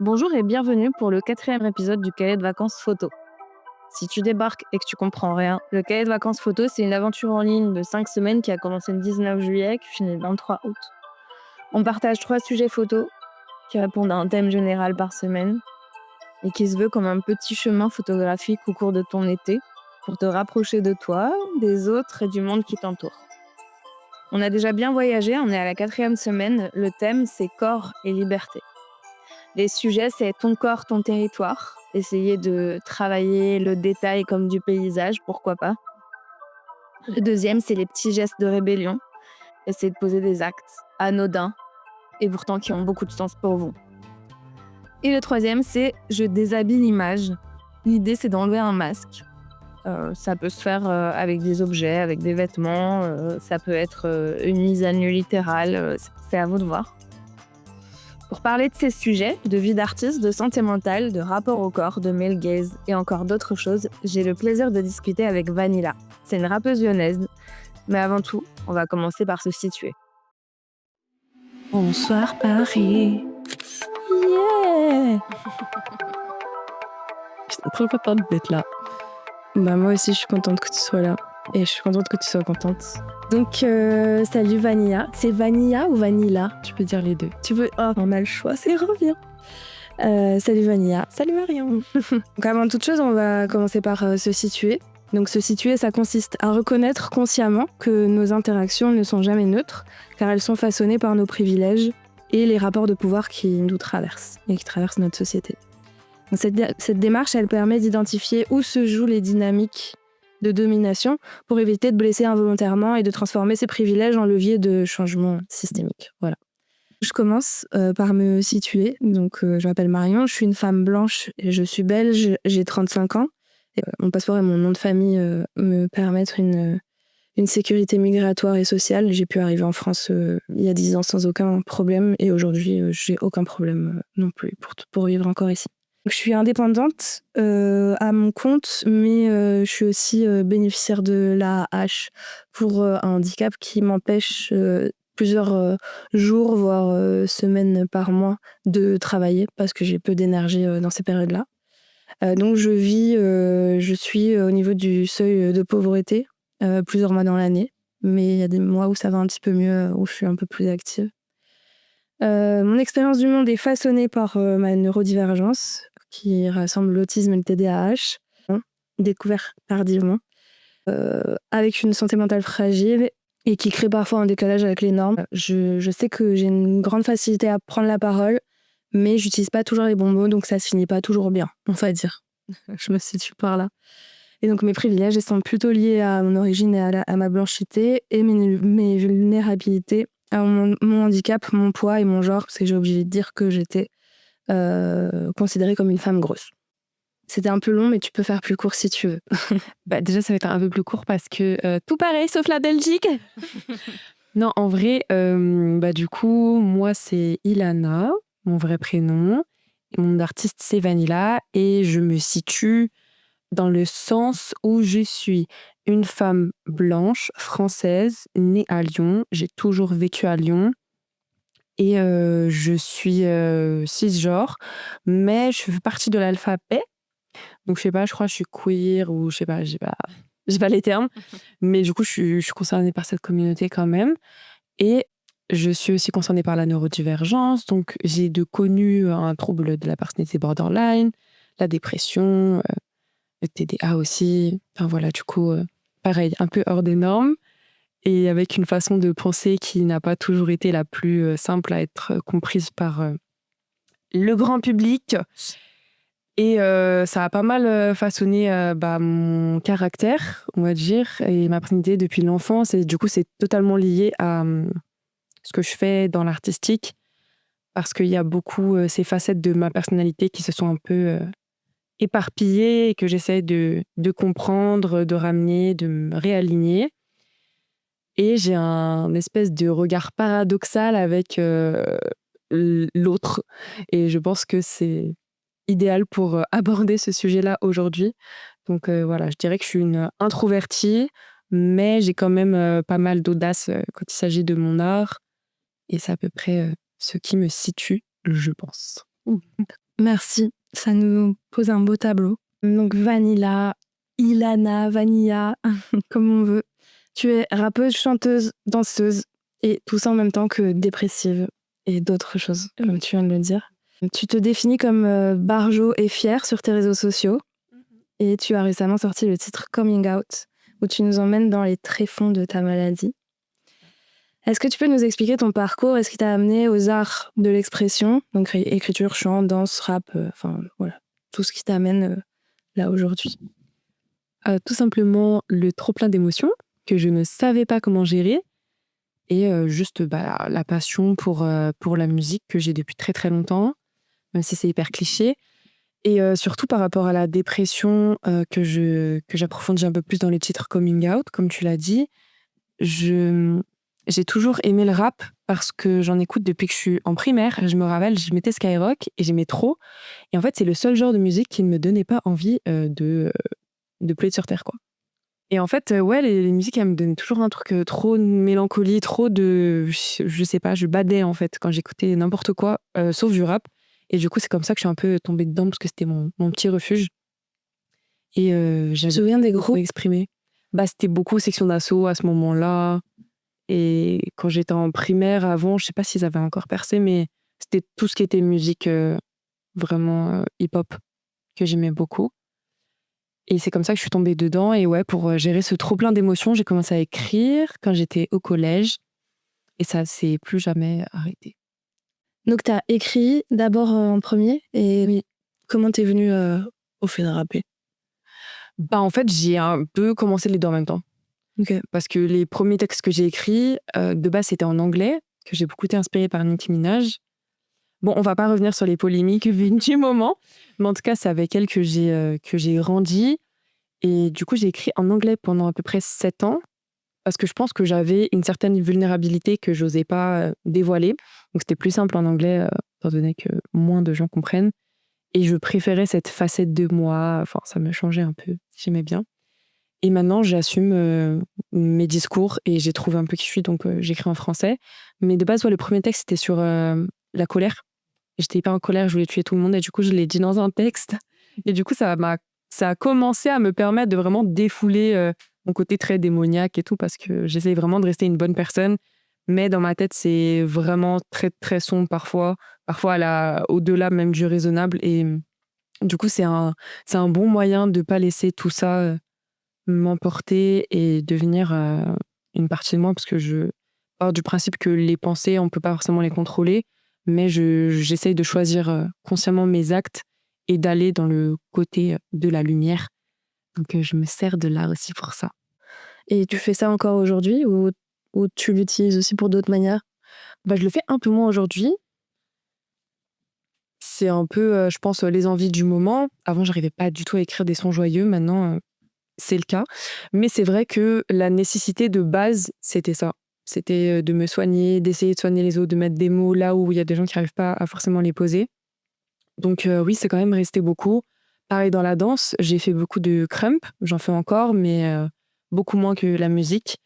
Bonjour et bienvenue pour le quatrième épisode du cahier de vacances photo. Si tu débarques et que tu comprends rien, le cahier de vacances photo, c'est une aventure en ligne de 5 semaines qui a commencé le 19 juillet et qui finit le 23 août. On partage 3 sujets photos qui répondent à un thème général par semaine et qui se veut comme un petit chemin photographique au cours de ton été pour te rapprocher de toi, des autres et du monde qui t'entoure. On a déjà bien voyagé, on est à la 4e semaine, le thème c'est corps et liberté. Les sujets, c'est ton corps, ton territoire. Essayer de travailler le détail comme du paysage, pourquoi pas. Le deuxième, c'est les petits gestes de rébellion. Essayer de poser des actes anodins et pourtant qui ont beaucoup de sens pour vous. Et le troisième, c'est je déshabille l'image. L'idée, c'est d'enlever un masque. Ça peut se faire avec des objets, avec des vêtements. Ça peut être une mise à nu littérale. C'est à vous de voir. Pour parler de ces sujets, de vie d'artiste, de santé mentale, de rapport au corps, de male gaze et encore d'autres choses, j'ai le plaisir de discuter avec Vanilla. C'est une rappeuse lyonnaise, mais avant tout, on va commencer par se situer. Bonsoir Paris. Yeah. Je suis trop contente d'être là. Bah moi aussi je suis contente que tu sois là. Et je suis contente que tu sois contente. Donc salut Vanilla. C'est Vanilla ou Vanilla? Tu peux dire les deux. Tu veux... Oh, on a le choix, c'est revient. Salut Vanilla. Salut Marion. Donc avant toute chose, on va commencer par se situer. Donc se situer, ça consiste à reconnaître consciemment que nos interactions ne sont jamais neutres, car elles sont façonnées par nos privilèges et les rapports de pouvoir qui nous traversent et qui traversent notre société. Donc cette démarche, elle permet d'identifier où se jouent les dynamiques de domination pour éviter de blesser involontairement et de transformer ces privilèges en levier de changement systémique. Voilà. Je commence par me situer. Donc, je m'appelle Marion, je suis une femme blanche et je suis belge, j'ai 35 ans. Et, mon passeport et mon nom de famille me permettent une sécurité migratoire et sociale. J'ai pu arriver en France il y a 10 ans sans aucun problème et aujourd'hui, j'ai aucun problème non plus pour vivre encore ici. Donc, je suis indépendante à mon compte, mais je suis aussi bénéficiaire de l'AAH pour un handicap qui m'empêche plusieurs jours, voire semaines par mois de travailler parce que j'ai peu d'énergie dans ces périodes-là. Donc je suis au niveau du seuil de pauvreté plusieurs mois dans l'année, mais il y a des mois où ça va un petit peu mieux, où je suis un peu plus active. Mon expérience du monde est façonnée par ma neurodivergence, qui rassemble l'autisme et le TDAH, découvert tardivement, avec une santé mentale fragile et qui crée parfois un décalage avec les normes. Je sais que j'ai une grande facilité à prendre la parole, mais j'utilise pas toujours les bons mots, donc ça se finit pas toujours bien, on va dire. Je me situe par là. Et donc mes privilèges, ils sont plutôt liés à mon origine et à ma blanchité, et mes vulnérabilités à mon handicap, mon poids et mon genre, parce que j'ai obligé de dire que j'étais considérée comme une femme grosse. C'était un peu long, mais tu peux faire plus court si tu veux. Bah, déjà, ça va être un peu plus court parce que tout pareil, sauf la Belgique. Non, en vrai, du coup, moi, c'est Ilana, mon vrai prénom. Et mon artiste, c'est Vanilla. Et je me situe dans le sens où je suis une femme blanche, française, née à Lyon. J'ai toujours vécu à Lyon. Et je suis cisgenre, mais je fais partie de l'alphabet. Donc, je sais pas, je crois que je suis queer ou je sais pas, j'ai pas les termes. Mais du coup, je suis concernée par cette communauté quand même. Et je suis aussi concernée par la neurodivergence. Donc, j'ai connu un trouble de la personnalité borderline, la dépression, le TDA aussi. Enfin voilà, du coup, pareil, un peu hors des normes. Et avec une façon de penser qui n'a pas toujours été la plus simple à être comprise par le grand public. Et ça a pas mal façonné mon caractère, on va dire, et ma personnalité depuis l'enfance. Et du coup, c'est totalement lié à ce que je fais dans l'artistique, parce qu'il y a beaucoup ces facettes de ma personnalité qui se sont un peu éparpillées et que j'essaie de comprendre, de ramener, de me réaligner. Et j'ai un espèce de regard paradoxal avec l'autre. Et je pense que c'est idéal pour aborder ce sujet-là aujourd'hui. Donc voilà, je dirais que je suis une introvertie, mais j'ai quand même pas mal d'audace quand il s'agit de mon art. Et c'est à peu près ce qui me situe, je pense. Merci. Ça nous pose un beau tableau. Donc Vanilla, Ilana, Vanilla, comme on veut. Tu es rappeuse, chanteuse, danseuse et tout ça en même temps que dépressive et d'autres choses, comme tu viens de le dire. Tu te définis comme barjo et fière sur tes réseaux sociaux et tu as récemment sorti le titre Coming Out où tu nous emmènes dans les tréfonds de ta maladie. Est-ce que tu peux nous expliquer ton parcours et ce qui t'a amené aux arts de l'expression, donc écriture, chant, danse, rap, enfin voilà, tout ce qui t'amène là aujourd'hui? Tout simplement le trop-plein d'émotions que je ne savais pas comment gérer et juste la passion pour la musique que j'ai depuis très très longtemps, même si c'est hyper cliché. Et surtout par rapport à la dépression que j'approfondis un peu plus dans les titres coming out, comme tu l'as dit. J'ai toujours aimé le rap parce que j'en écoute depuis que je suis en primaire. Je me rappelle, je mettais Skyrock et j'aimais trop. Et en fait, c'est le seul genre de musique qui ne me donnait pas envie de pleurer sur terre, quoi. Et en fait, ouais, les musiques, elles me donnaient toujours un truc trop de mélancolie, trop de... Je sais pas, je badais en fait quand j'écoutais n'importe quoi, sauf du rap. Et du coup, c'est comme ça que je suis un peu tombée dedans parce que c'était mon petit refuge. Et Tu te j'avais souviens des beaucoup groupes? exprimé. C'était beaucoup Section d'Assaut à ce moment-là. Et quand j'étais en primaire avant, je sais pas s'ils avaient encore percé, mais c'était tout ce qui était musique vraiment hip-hop que j'aimais beaucoup. Et c'est comme ça que je suis tombée dedans. Et ouais, pour gérer ce trop-plein d'émotions, j'ai commencé à écrire quand j'étais au collège. Et ça s'est plus jamais arrêté. Donc tu as écrit d'abord en premier et Oui. comment t'es venue au fait de rapper? En fait, j'ai un peu commencé les deux en même temps. Ok. Parce que les premiers textes que j'ai écrits, de base, c'était en anglais, que j'ai beaucoup été inspirée par Nicki Minaj. Bon, on va pas revenir sur les polémiques du moment, mais en tout cas, c'est avec elle que j'ai grandi. Et du coup, j'ai écrit en anglais pendant à peu près 7 ans, parce que je pense que j'avais une certaine vulnérabilité que j'osais pas dévoiler. Donc, c'était plus simple en anglais, étant donné que moins de gens comprennent. Et je préférais cette facette de moi. Enfin, ça me changeait un peu. J'aimais bien. Et maintenant, j'assume mes discours et j'ai trouvé un peu qui je suis, donc j'écris en français. Mais de base, ouais, le premier texte, c'était sur la colère. J'étais hyper en colère, je voulais tuer tout le monde et du coup, je l'ai dit dans un texte. Et du coup, ça a commencé à me permettre de vraiment défouler mon côté très démoniaque et tout, parce que j'essaye vraiment de rester une bonne personne. Mais dans ma tête, c'est vraiment très, très sombre parfois au-delà même du raisonnable. Et du coup, c'est un bon moyen de ne pas laisser tout ça m'emporter et devenir une partie de moi, parce que je pars du principe que les pensées, on peut pas forcément les contrôler, mais j'essaye de choisir consciemment mes actes et d'aller dans le côté de la lumière. Donc je me sers de l'art aussi pour ça. Et tu fais ça encore aujourd'hui ou tu l'utilises aussi pour d'autres manières? Je le fais un peu moins aujourd'hui. C'est un peu, je pense, les envies du moment. Avant, j'arrivais pas du tout à écrire des sons joyeux. Maintenant, c'est le cas. Mais c'est vrai que la nécessité de base, c'était ça. C'était de me soigner, d'essayer de soigner les autres, de mettre des mots là où il y a des gens qui n'arrivent pas à forcément les poser. Donc oui, c'est quand même resté beaucoup. Pareil dans la danse, j'ai fait beaucoup de crump, j'en fais encore, mais beaucoup moins que la musique.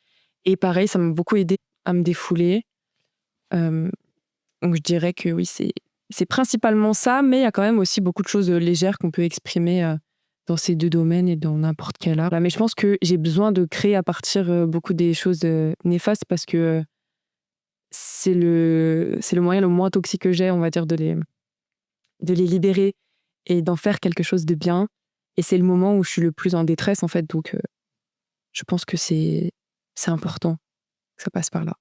Et pareil, ça m'a beaucoup aidé à me défouler. Euh, donc je dirais que oui, c'est principalement ça, mais il y a quand même aussi beaucoup de choses légères qu'on peut exprimer dans ces deux domaines et dans n'importe quel art. Voilà, mais je pense que j'ai besoin de créer à partir beaucoup des choses néfastes, parce que c'est le moyen le moins toxique que j'ai, on va dire, de les libérer et d'en faire quelque chose de bien. Et c'est le moment où je suis le plus en détresse, en fait. Donc, je pense que c'est important que ça passe par là.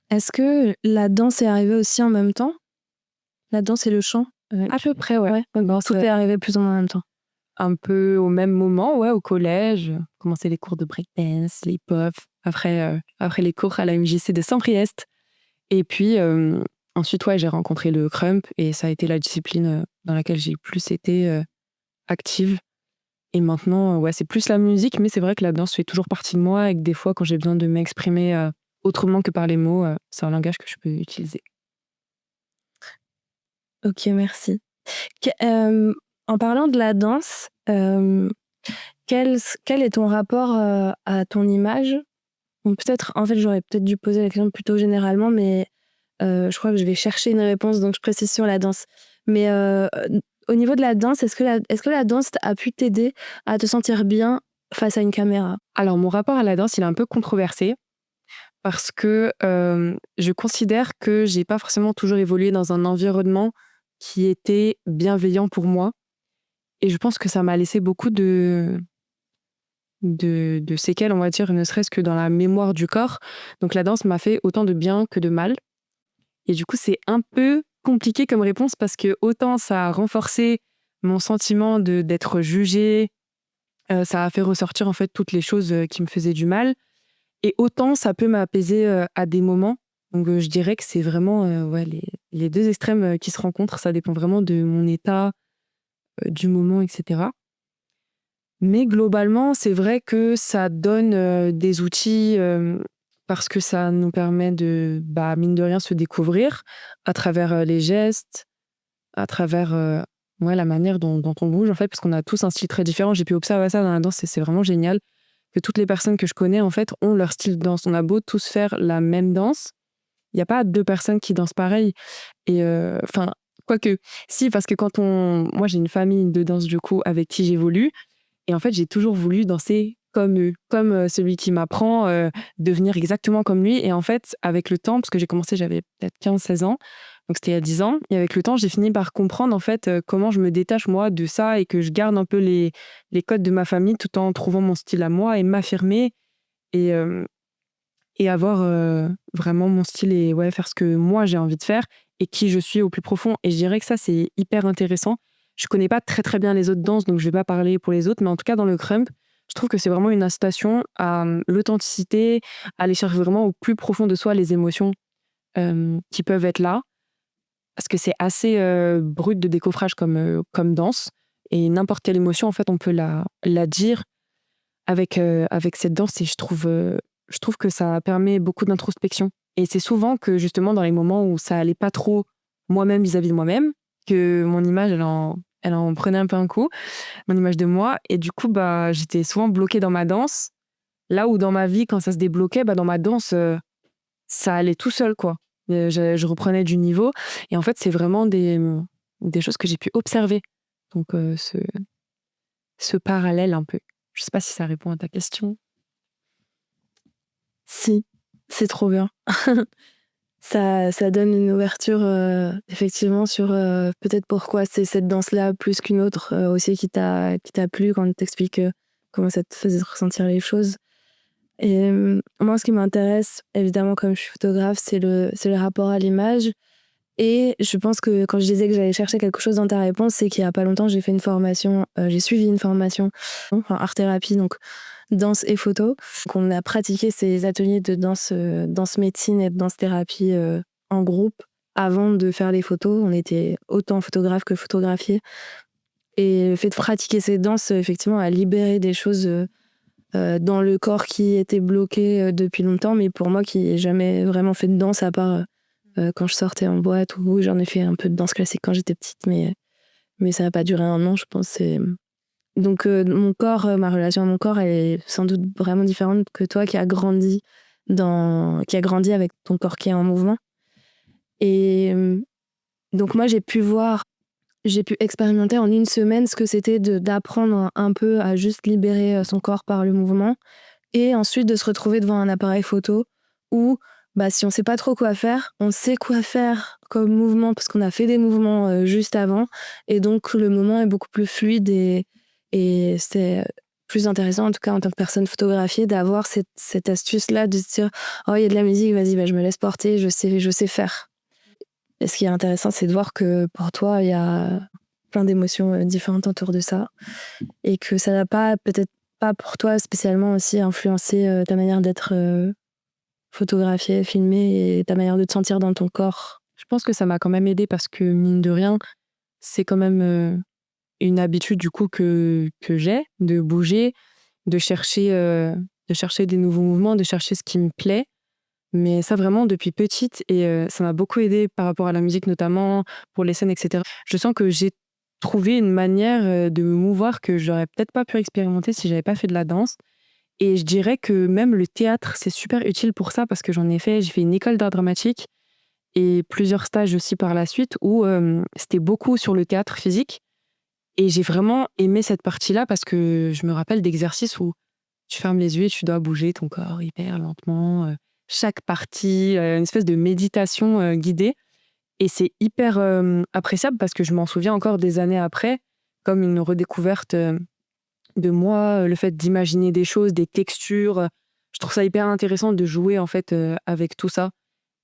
Est-ce que la danse est arrivée aussi en même temps? La danse et le chant? À peu près, ouais. Tout est arrivé plus ou moins en même temps. Un peu au même moment, ouais, au collège. Commencer les cours de breakdance, les pop. Après les cours à la MJC de Saint-Priest. Et puis, ensuite, ouais, j'ai rencontré le crump et ça a été la discipline dans laquelle j'ai plus été active. Et maintenant, ouais, c'est plus la musique, mais c'est vrai que la danse fait toujours partie de moi et que des fois, quand j'ai besoin de m'exprimer autrement que par les mots, c'est un langage que je peux utiliser. Ok, merci. En parlant de la danse, quel est ton rapport à ton image? Ou peut-être, en fait, j'aurais peut-être dû poser la question plutôt généralement, mais Je crois que je vais chercher une réponse, donc je précise sur la danse. Mais au niveau de la danse, est-ce que la danse a pu t'aider à te sentir bien face à une caméra? Alors, mon rapport à la danse, il est un peu controversé parce que je considère que j'ai pas forcément toujours évolué dans un environnement qui était bienveillant pour moi. Et je pense que ça m'a laissé beaucoup de séquelles, on va dire, ne serait-ce que dans la mémoire du corps. Donc la danse m'a fait autant de bien que de mal. Et du coup, c'est un peu compliqué comme réponse parce que autant ça a renforcé mon sentiment d'être jugée, ça a fait ressortir en fait toutes les choses qui me faisaient du mal. Et autant ça peut m'apaiser à des moments. Donc je dirais que c'est vraiment ouais, les deux extrêmes qui se rencontrent. Ça dépend vraiment de mon état, du moment, etc. Mais globalement, c'est vrai que ça donne des outils parce que ça nous permet de, bah, mine de rien, se découvrir à travers les gestes, à travers ouais, la manière dont on bouge, en fait, parce qu'on a tous un style très différent. J'ai pu observer ça dans la danse et c'est vraiment génial que toutes les personnes que je connais, en fait, ont leur style de danse. On a beau tous faire la même danse, il n'y a pas deux personnes qui dansent pareil. Et enfin, quoique, si, parce que moi, j'ai une famille de danse, du coup, avec qui j'évolue. Et en fait, j'ai toujours voulu danser comme eux, comme celui qui m'apprend, devenir exactement comme lui. Et en fait, avec le temps, parce que j'ai commencé, j'avais peut-être 15-16 ans, donc c'était il y a 10 ans, et avec le temps, j'ai fini par comprendre en fait comment je me détache moi de ça et que je garde un peu les codes de ma famille tout en trouvant mon style à moi et m'affirmer et, et avoir vraiment mon style et ouais, faire ce que moi j'ai envie de faire et qui je suis au plus profond. Et je dirais que ça, c'est hyper intéressant. Je connais pas très très bien les autres danses, donc je vais pas parler pour les autres, mais en tout cas dans le crump, je trouve que c'est vraiment une incitation à l'authenticité, à aller chercher vraiment au plus profond de soi les émotions qui peuvent être là, parce que c'est assez brut de décoffrage comme danse, et n'importe quelle émotion, en fait, on peut la dire avec cette danse, et je trouve que ça permet beaucoup d'introspection. Et c'est souvent que justement dans les moments où ça allait pas trop moi-même vis-à-vis de moi-même, que mon image, elle en prenait un peu un coup, mon image de moi. Et du coup, bah, j'étais souvent bloquée dans ma danse. Là où dans ma vie, quand ça se débloquait, bah, dans ma danse, ça allait tout seul, quoi. Je reprenais du niveau. Et en fait, c'est vraiment des choses que j'ai pu observer. Donc, ce parallèle un peu. Je sais pas si ça répond à ta question. Si, c'est trop bien. Ça donne une ouverture, effectivement, sur peut-être pourquoi c'est cette danse-là plus qu'une autre aussi qui t'a plu quand tu t'expliques comment ça te faisait ressentir les choses. Et moi, ce qui m'intéresse, évidemment, comme je suis photographe, c'est le rapport à l'image. Et je pense que quand je disais que j'allais chercher quelque chose dans ta réponse, c'est qu'il y a pas longtemps, j'ai suivi une formation, enfin art-thérapie, donc danse et photo. Donc on a pratiqué ces ateliers de danse médecine et de danse-thérapie en groupe avant de faire les photos. On était autant photographes que photographiés. Et le fait de pratiquer ces danses, effectivement, a libéré des choses dans le corps qui étaient bloquées depuis longtemps, mais pour moi qui n'ai jamais vraiment fait de danse à part quand je sortais en boîte, ou j'en ai fait un peu de danse classique quand j'étais petite, mais ça n'a pas duré un an, je pense. Donc mon corps, ma relation à mon corps, elle est sans doute vraiment différente que toi qui a grandi avec ton corps qui est en mouvement. Et donc moi j'ai pu expérimenter en une semaine ce que c'était d'apprendre un peu à juste libérer son corps par le mouvement, et ensuite de se retrouver devant un appareil photo où, bah, si on sait pas trop quoi faire, on sait quoi faire comme mouvement parce qu'on a fait des mouvements juste avant, et donc le moment est beaucoup plus fluide, et c'est plus intéressant, en tout cas en tant que personne photographiée, d'avoir cette astuce-là de se dire « Oh, il y a de la musique, vas-y, bah, je me laisse porter, je sais faire ». Et ce qui est intéressant, c'est de voir que pour toi, il y a plein d'émotions différentes autour de ça, et que ça n'a pas, peut-être pas pour toi spécialement aussi, influencé ta manière d'être photographiée, filmée, et ta manière de te sentir dans ton corps. Je pense que ça m'a quand même aidée parce que, mine de rien, c'est quand même une habitude du coup que j'ai de bouger, de chercher des nouveaux mouvements, de chercher ce qui me plaît. Mais ça vraiment depuis petite, et ça m'a beaucoup aidée par rapport à la musique, notamment pour les scènes, etc. Je sens que j'ai trouvé une manière de me mouvoir que j'aurais peut-être pas pu expérimenter si j'avais pas fait de la danse. Et je dirais que même le théâtre, c'est super utile pour ça parce que j'ai fait une école d'art dramatique. et plusieurs stages aussi par la suite où c'était beaucoup sur le théâtre physique. Et j'ai vraiment aimé cette partie-là parce que je me rappelle d'exercices où tu fermes les yeux et tu dois bouger ton corps hyper lentement. Chaque partie, une espèce de méditation guidée. Et c'est hyper appréciable parce que je m'en souviens encore des années après, comme une redécouverte de moi, le fait d'imaginer des choses, des textures. Je trouve ça hyper intéressant de jouer en fait avec tout ça.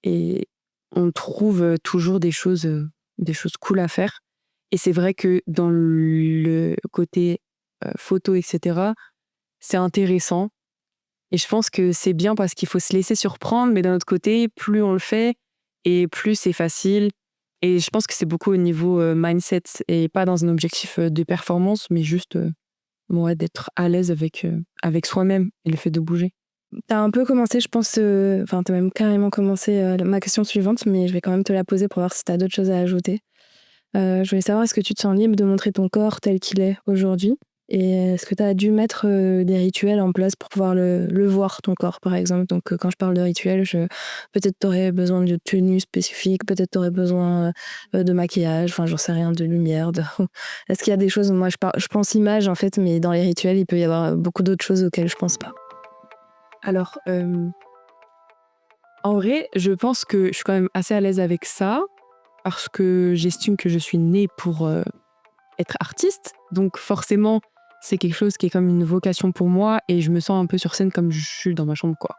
Et on trouve toujours des choses cool à faire. Et c'est vrai que dans le côté photo, etc., c'est intéressant. Et je pense que c'est bien parce qu'il faut se laisser surprendre, mais d'un autre côté, plus on le fait et plus c'est facile. Et je pense que c'est beaucoup au niveau mindset et pas dans un objectif de performance, mais juste ouais, d'être à l'aise avec soi-même et le fait de bouger. T'as un peu commencé, je pense, enfin, t'as même carrément commencé ma question suivante, mais je vais quand même te la poser pour voir si t'as d'autres choses à ajouter. Je voulais savoir, est-ce que tu te sens libre de montrer ton corps tel qu'il est aujourd'hui? Et est-ce que tu as dû mettre des rituels en place pour pouvoir le voir, ton corps, par exemple? Donc, quand je parle de rituels, peut-être tu aurais besoin de tenue spécifique, peut-être tu aurais besoin de maquillage, enfin, j'en sais rien, de lumière. Est-ce qu'il y a des choses, moi, je pense image, en fait, mais dans les rituels, il peut y avoir beaucoup d'autres choses auxquelles je pense pas. Alors, en vrai, je pense que je suis quand même assez à l'aise avec ça parce que j'estime que je suis née pour être artiste. Donc forcément, c'est quelque chose qui est comme une vocation pour moi et je me sens un peu sur scène comme je suis dans ma chambre, quoi.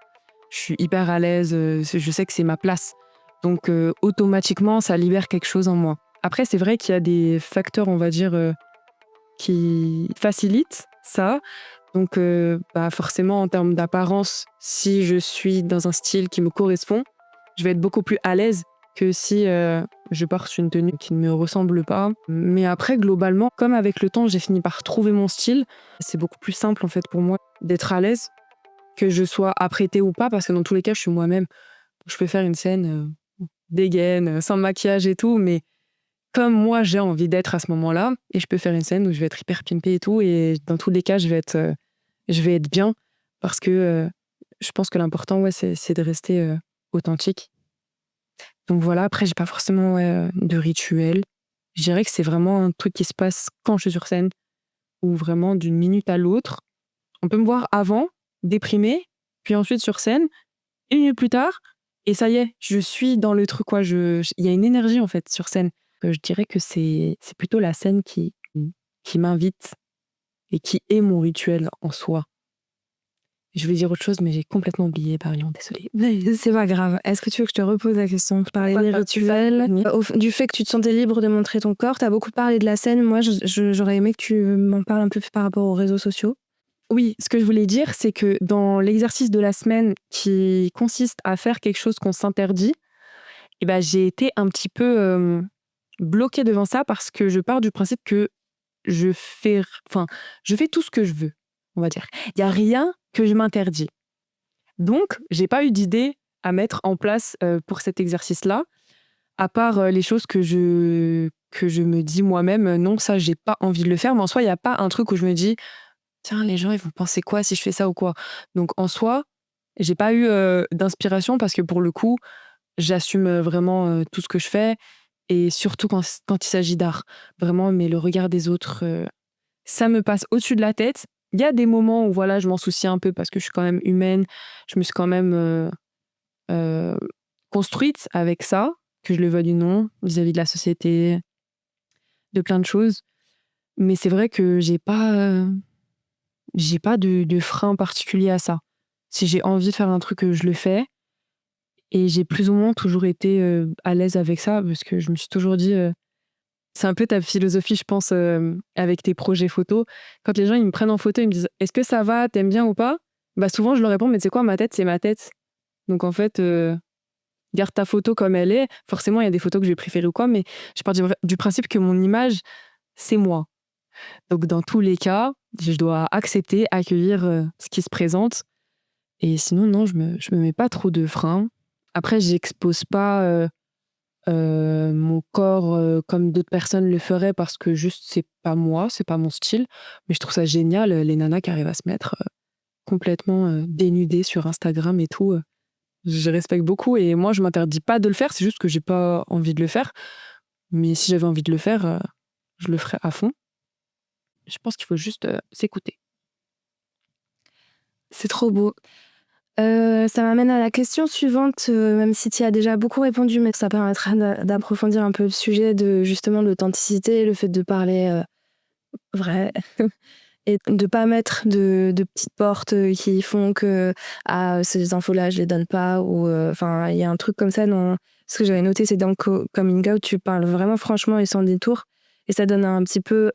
Je suis hyper à l'aise, je sais que c'est ma place. Donc automatiquement, ça libère quelque chose en moi. Après, c'est vrai qu'il y a des facteurs, on va dire, qui facilitent ça. Donc forcément, en termes d'apparence, si je suis dans un style qui me correspond, je vais être beaucoup plus à l'aise que si je porte une tenue qui ne me ressemble pas. Mais après, globalement, comme avec le temps, j'ai fini par trouver mon style, c'est beaucoup plus simple en fait pour moi d'être à l'aise, que je sois apprêtée ou pas, parce que dans tous les cas, je suis moi-même. Je peux faire une scène dégaine, sans maquillage et tout, mais comme moi, j'ai envie d'être à ce moment-là, et je peux faire une scène où je vais être hyper pimpée et tout, et dans tous les cas, je vais être bien, parce que je pense que l'important, ouais, c'est de rester authentique. Donc voilà, après, j'ai pas forcément de rituel. Je dirais que c'est vraiment un truc qui se passe quand je suis sur scène, ou vraiment d'une minute à l'autre. On peut me voir avant, déprimée, puis ensuite sur scène, 1 minute plus tard, et ça y est, je suis dans le truc, quoi. Il y a une énergie, en fait, sur scène. Je dirais que c'est plutôt la scène qui m'invite et qui est mon rituel en soi. Je voulais dire autre chose, mais j'ai complètement oublié, Marion, désolée. C'est pas grave. Est-ce que tu veux que je te repose la question? Je parlais des rituels, du fait que tu te sentais libre de montrer ton corps. Tu as beaucoup parlé de la scène. Moi, j'aurais aimé que tu m'en parles un peu plus par rapport aux réseaux sociaux. Oui, ce que je voulais dire, c'est que dans l'exercice de la semaine qui consiste à faire quelque chose qu'on s'interdit, eh ben, j'ai été un petit peu bloquée devant ça parce que je pars du principe que je fais tout ce que je veux, on va dire. Il n'y a rien que je m'interdis. Donc, j'ai pas eu d'idée à mettre en place pour cet exercice-là, à part les choses que je me dis moi-même, non, ça, j'ai pas envie de le faire. Mais en soi, il n'y a pas un truc où je me dis, tiens, les gens, ils vont penser quoi si je fais ça ou quoi. Donc, en soi, j'ai pas eu d'inspiration parce que pour le coup, j'assume vraiment tout ce que je fais et surtout quand il s'agit d'art. Vraiment, mais le regard des autres, ça me passe au-dessus de la tête. Il y a des moments où voilà, je m'en soucie un peu parce que je suis quand même humaine. Je me suis quand même construite avec ça, que je le veuille ou non, vis-à-vis de la société, de plein de choses. Mais c'est vrai que j'ai pas de frein particulier à ça. Si j'ai envie de faire un truc, je le fais. Et j'ai plus ou moins toujours été à l'aise avec ça parce que je me suis toujours dit, c'est un peu ta philosophie, je pense, avec tes projets photos. Quand les gens ils me prennent en photo, ils me disent est-ce que ça va, t'aimes bien ou pas? Bah souvent je leur réponds mais tu sais quoi, ma tête c'est ma tête. Donc en fait, garde ta photo comme elle est. Forcément il y a des photos que je vais préférer ou quoi, mais je pars du principe que mon image c'est moi. Donc dans tous les cas, je dois accepter, accueillir ce qui se présente. Et sinon non, je me mets pas trop de freins. Après j'expose pas mon corps comme d'autres personnes le feraient parce que juste c'est pas moi, c'est pas mon style. Mais je trouve ça génial les nanas qui arrivent à se mettre complètement dénudées sur Instagram et tout. Je respecte beaucoup et moi, je m'interdis pas de le faire, c'est juste que j'ai pas envie de le faire. Mais si j'avais envie de le faire, je le ferais à fond. Je pense qu'il faut juste s'écouter. C'est trop beau. Ça m'amène à la question suivante, même si tu y as déjà beaucoup répondu, mais ça permettra d'approfondir un peu le sujet de justement l'authenticité, le fait de parler vrai et de pas mettre de petites portes qui font que ces infos-là, je les donne pas ou enfin il y a un truc comme ça dans ce que j'avais noté, c'est dans le coming out, tu parles vraiment franchement et sans détour et ça donne un petit peu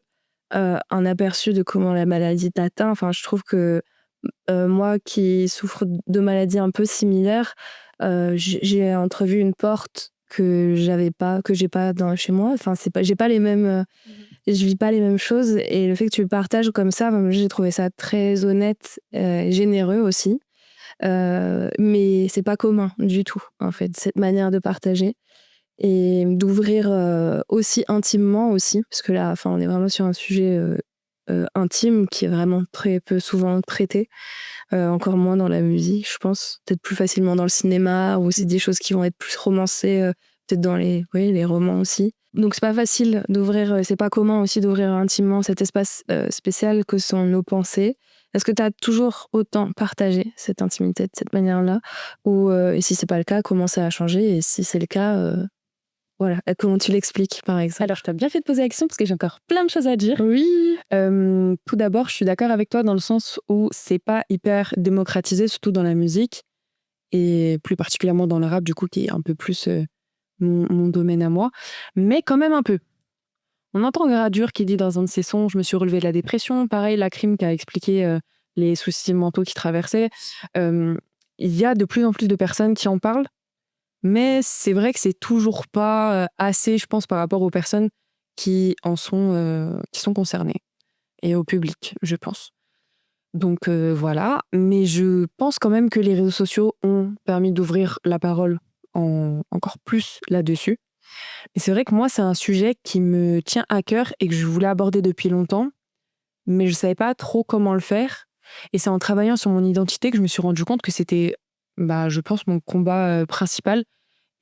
un aperçu de comment la maladie t'atteint. Enfin, je trouve que moi qui souffre de maladies un peu similaires, j'ai entrevu une porte que j'ai pas chez moi. Enfin, j'ai pas les mêmes, je vis pas les mêmes choses et le fait que tu le partages comme ça, j'ai trouvé ça très honnête, et généreux aussi. Mais c'est pas commun du tout, en fait, cette manière de partager et d'ouvrir aussi intimement aussi, parce que là, enfin, on est vraiment sur un sujet intime qui est vraiment très peu souvent traité, encore moins dans la musique, je pense. Peut-être plus facilement dans le cinéma ou c'est des choses qui vont être plus romancées, peut-être dans les romans aussi. Donc c'est pas facile d'ouvrir, c'est pas commun aussi d'ouvrir intimement cet espace spécial que sont nos pensées. Est-ce que tu as toujours autant partagé cette intimité de cette manière-là ou et si c'est pas le cas, comment ça a changé et si c'est le cas, voilà, comment tu l'expliques par exemple? Alors, je t'ai bien fait de poser la question parce que j'ai encore plein de choses à dire. Oui. Tout d'abord, je suis d'accord avec toi dans le sens où c'est pas hyper démocratisé, surtout dans la musique et plus particulièrement dans le rap, du coup, qui est un peu plus mon domaine à moi, mais quand même un peu. On entend Gradure qui dit dans un de ses sons, je me suis relevé de la dépression. Pareil, Lacrim qui a expliqué les soucis mentaux qu'il traversait. Il y a de plus en plus de personnes qui en parlent, mais c'est vrai que c'est toujours pas assez, je pense, par rapport aux personnes qui sont concernées et au public, je pense. Donc voilà, mais je pense quand même que les réseaux sociaux ont permis d'ouvrir la parole encore plus là-dessus. Et c'est vrai que moi, c'est un sujet qui me tient à cœur et que je voulais aborder depuis longtemps, mais je savais pas trop comment le faire. Et c'est en travaillant sur mon identité que je me suis rendu compte que c'était, je pense, mon combat principal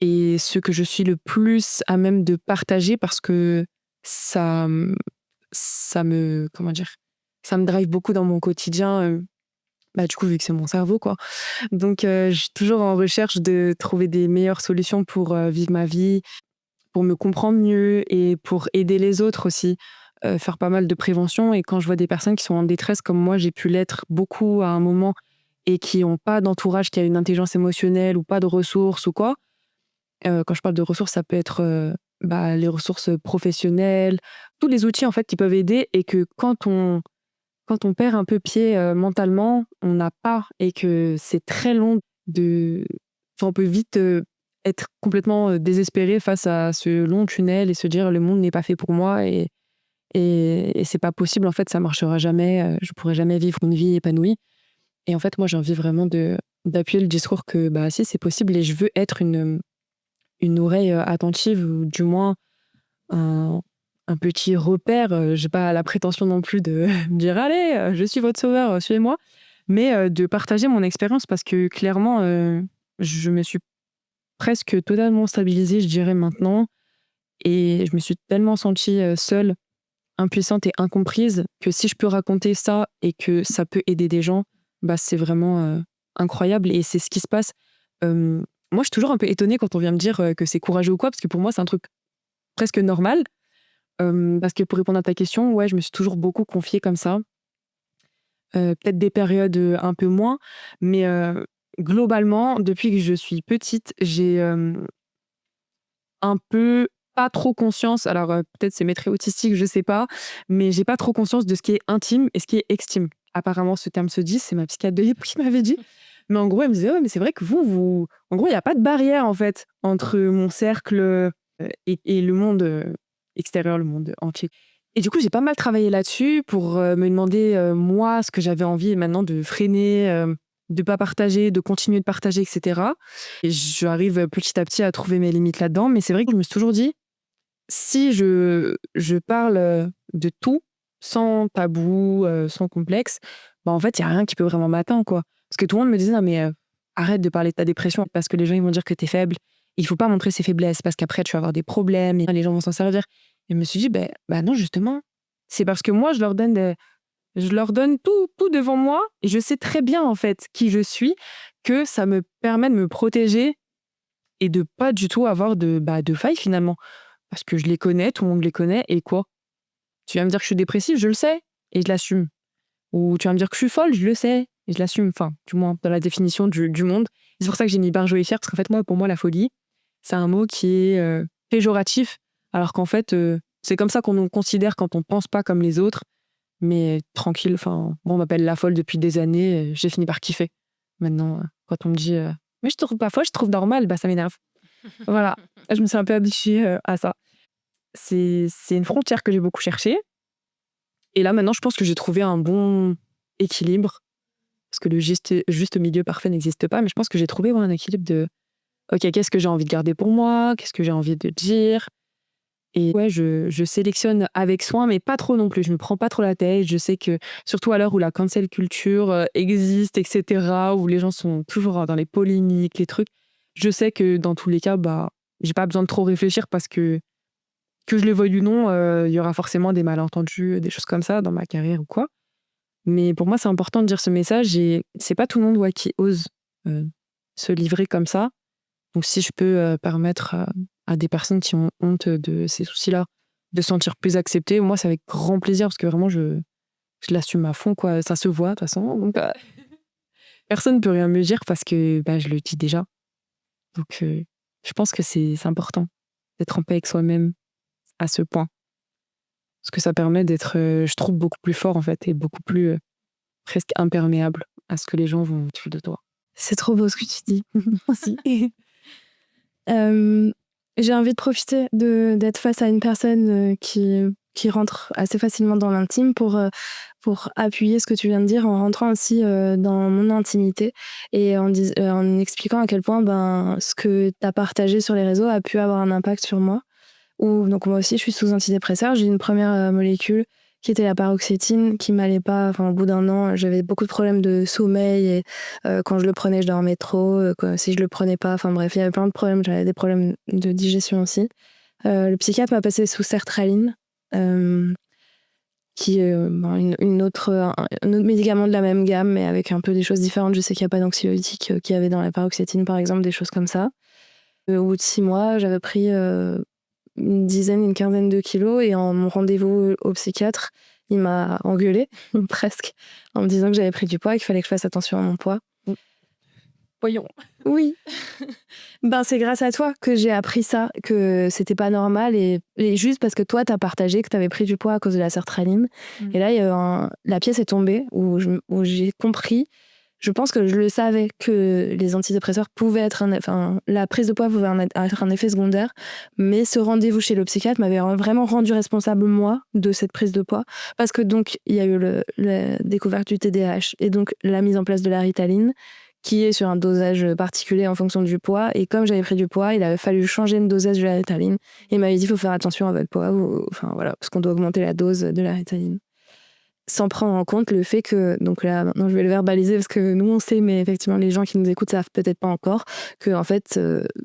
et ce que je suis le plus à même de partager parce que ça, comment dire, ça me drive beaucoup dans mon quotidien. Du coup, vu que c'est mon cerveau, quoi. Donc, je suis toujours en recherche de trouver des meilleures solutions pour vivre ma vie, pour me comprendre mieux et pour aider les autres aussi, faire pas mal de prévention. Et quand je vois des personnes qui sont en détresse comme moi, j'ai pu l'être beaucoup à un moment et qui n'ont pas d'entourage, qui a une intelligence émotionnelle ou pas de ressources ou quoi. Quand je parle de ressources, ça peut être les ressources professionnelles, tous les outils en fait qui peuvent aider et que quand on perd un peu pied mentalement, on n'a pas et que c'est très long de... Enfin, on peut vite être complètement désespéré face à ce long tunnel et se dire le monde n'est pas fait pour moi et c'est pas possible, en fait, ça marchera jamais, je pourrai jamais vivre une vie épanouie. Et en fait, moi, j'ai envie vraiment d'appuyer le discours que si, c'est possible et je veux être une oreille attentive ou du moins un, un petit repère. J'ai pas la prétention non plus de me dire allez, je suis votre sauveur, suivez-moi, mais de partager mon expérience parce que clairement, je me suis presque totalement stabilisée, je dirais maintenant, et je me suis tellement sentie seule, impuissante et incomprise que si je peux raconter ça et que ça peut aider des gens, c'est vraiment incroyable et c'est ce qui se passe. Moi, je suis toujours un peu étonnée quand on vient me dire que c'est courageux ou quoi, parce que pour moi, c'est un truc presque normal. Parce que pour répondre à ta question, ouais, je me suis toujours beaucoup confiée comme ça. Peut-être des périodes un peu moins, mais globalement, depuis que je suis petite, j'ai un peu pas trop conscience, alors peut-être c'est mes traits autistiques, je sais pas, mais j'ai pas trop conscience de ce qui est intime et ce qui est extime. Apparemment, ce terme se dit, c'est ma psychiatre de l'époque qui m'avait dit. Mais en gros, elle me disait, ouais, mais c'est vrai que vous... En gros, il n'y a pas de barrière, en fait, entre mon cercle et le monde extérieur, le monde entier. Et du coup, j'ai pas mal travaillé là-dessus pour me demander, moi, ce que j'avais envie maintenant de freiner, de pas partager, de continuer de partager, etc. Et j'arrive petit à petit à trouver mes limites là-dedans. Mais c'est vrai que je me suis toujours dit, si je parle de tout, sans tabou, sans complexe, en fait, il n'y a rien qui peut vraiment m'atteindre, quoi. Parce que tout le monde me disait, non, mais arrête de parler de ta dépression parce que les gens ils vont dire que t'es faible. Il faut pas montrer ses faiblesses parce qu'après tu vas avoir des problèmes et les gens vont s'en servir. Et je me suis dit, bah non, justement, c'est parce que moi je leur donne tout devant moi et je sais très bien en fait qui je suis, que ça me permet de me protéger et de pas du tout avoir de failles finalement. Parce que je les connais, tout le monde les connaît, et quoi? Tu vas me dire que je suis dépressive, je le sais, et je l'assume. Ou tu vas me dire que je suis folle, je le sais, et je l'assume. Enfin, du moins, dans la définition du monde. C'est pour ça que j'ai mis barjo-fière, parce qu'en fait, pour moi, la folie, c'est un mot qui est péjoratif, alors qu'en fait, c'est comme ça qu'on nous considère quand on pense pas comme les autres. Mais tranquille, enfin, on m'appelle la folle depuis des années, j'ai fini par kiffer. Maintenant, quand on me dit mais je te trouve pas folle, je te trouve normale, ça m'énerve. Voilà, je me suis un peu habituée à ça. C'est une frontière que j'ai beaucoup cherchée. Et là, maintenant, je pense que j'ai trouvé un bon équilibre. Parce que le juste milieu parfait n'existe pas, mais je pense que j'ai trouvé un équilibre de OK, qu'est-ce que j'ai envie de garder pour moi? Qu'est-ce que j'ai envie de dire? Et ouais, je sélectionne avec soin, mais pas trop non plus. Je me prends pas trop la tête. Je sais que, surtout à l'heure où la cancel culture existe, etc., où les gens sont toujours dans les polémiques, les trucs, je sais que dans tous les cas, j'ai pas besoin de trop réfléchir parce que je le veuille ou non, il y aura forcément des malentendus, des choses comme ça dans ma carrière ou quoi. Mais pour moi, c'est important de dire ce message et c'est pas tout le monde qui ose se livrer comme ça. Donc si je peux permettre à des personnes qui ont honte de ces soucis-là de se sentir plus acceptées, moi, c'est avec grand plaisir parce que vraiment, je l'assume à fond, quoi. Ça se voit, de toute façon. Donc, personne ne peut rien me dire parce que je le dis déjà. Donc, je pense que c'est important d'être en paix avec soi-même à ce point. Parce que ça permet d'être, je trouve, beaucoup plus fort, en fait, et beaucoup plus presque imperméable à ce que les gens vont dire de toi. C'est trop beau ce que tu dis. Merci. J'ai envie de profiter d'être face à une personne qui rentre assez facilement dans l'intime pour appuyer ce que tu viens de dire en rentrant aussi dans mon intimité et en expliquant à quel point ce que tu as partagé sur les réseaux a pu avoir un impact sur moi. Donc moi aussi, je suis sous antidépresseur. J'ai une première molécule qui était la paroxétine, qui m'allait pas. Enfin, au bout d'un an, j'avais beaucoup de problèmes de sommeil et quand je le prenais, je dormais trop. Si je le prenais pas, enfin bref, il y avait plein de problèmes. J'avais des problèmes de digestion aussi. Le psychiatre m'a passé sous sertraline, qui est un autre médicament de la même gamme, mais avec un peu des choses différentes. Je sais qu'il n'y a pas d'anxiolytique qu'il y avait dans la paroxétine, par exemple, des choses comme ça. Au bout de 6 mois, j'avais pris une quinzaine de kilos et en mon rendez-vous au psychiatre, il m'a engueulée presque en me disant que j'avais pris du poids et qu'il fallait que je fasse attention à mon poids. Voyons. Oui. C'est grâce à toi que j'ai appris ça, que c'était pas normal et juste parce que toi t'as partagé que t'avais pris du poids à cause de la sertraline. Et là, la pièce est tombée où j'ai compris. Je pense que je le savais que les antidépresseurs pouvaient être la prise de poids pouvait être un effet secondaire, mais ce rendez-vous chez le psychiatre m'avait vraiment rendu responsable, moi, de cette prise de poids, parce que donc il y a eu la découverte du TDAH et donc la mise en place de la Ritaline, qui est sur un dosage particulier en fonction du poids, et comme j'avais pris du poids, il avait fallu changer le dosage de la Ritaline, et il m'avait dit il faut faire attention à votre poids, parce qu'on doit augmenter la dose de la Ritaline. Sans prendre en compte le fait que, donc là maintenant je vais le verbaliser parce que nous on sait, mais effectivement les gens qui nous écoutent savent peut-être pas encore, que en fait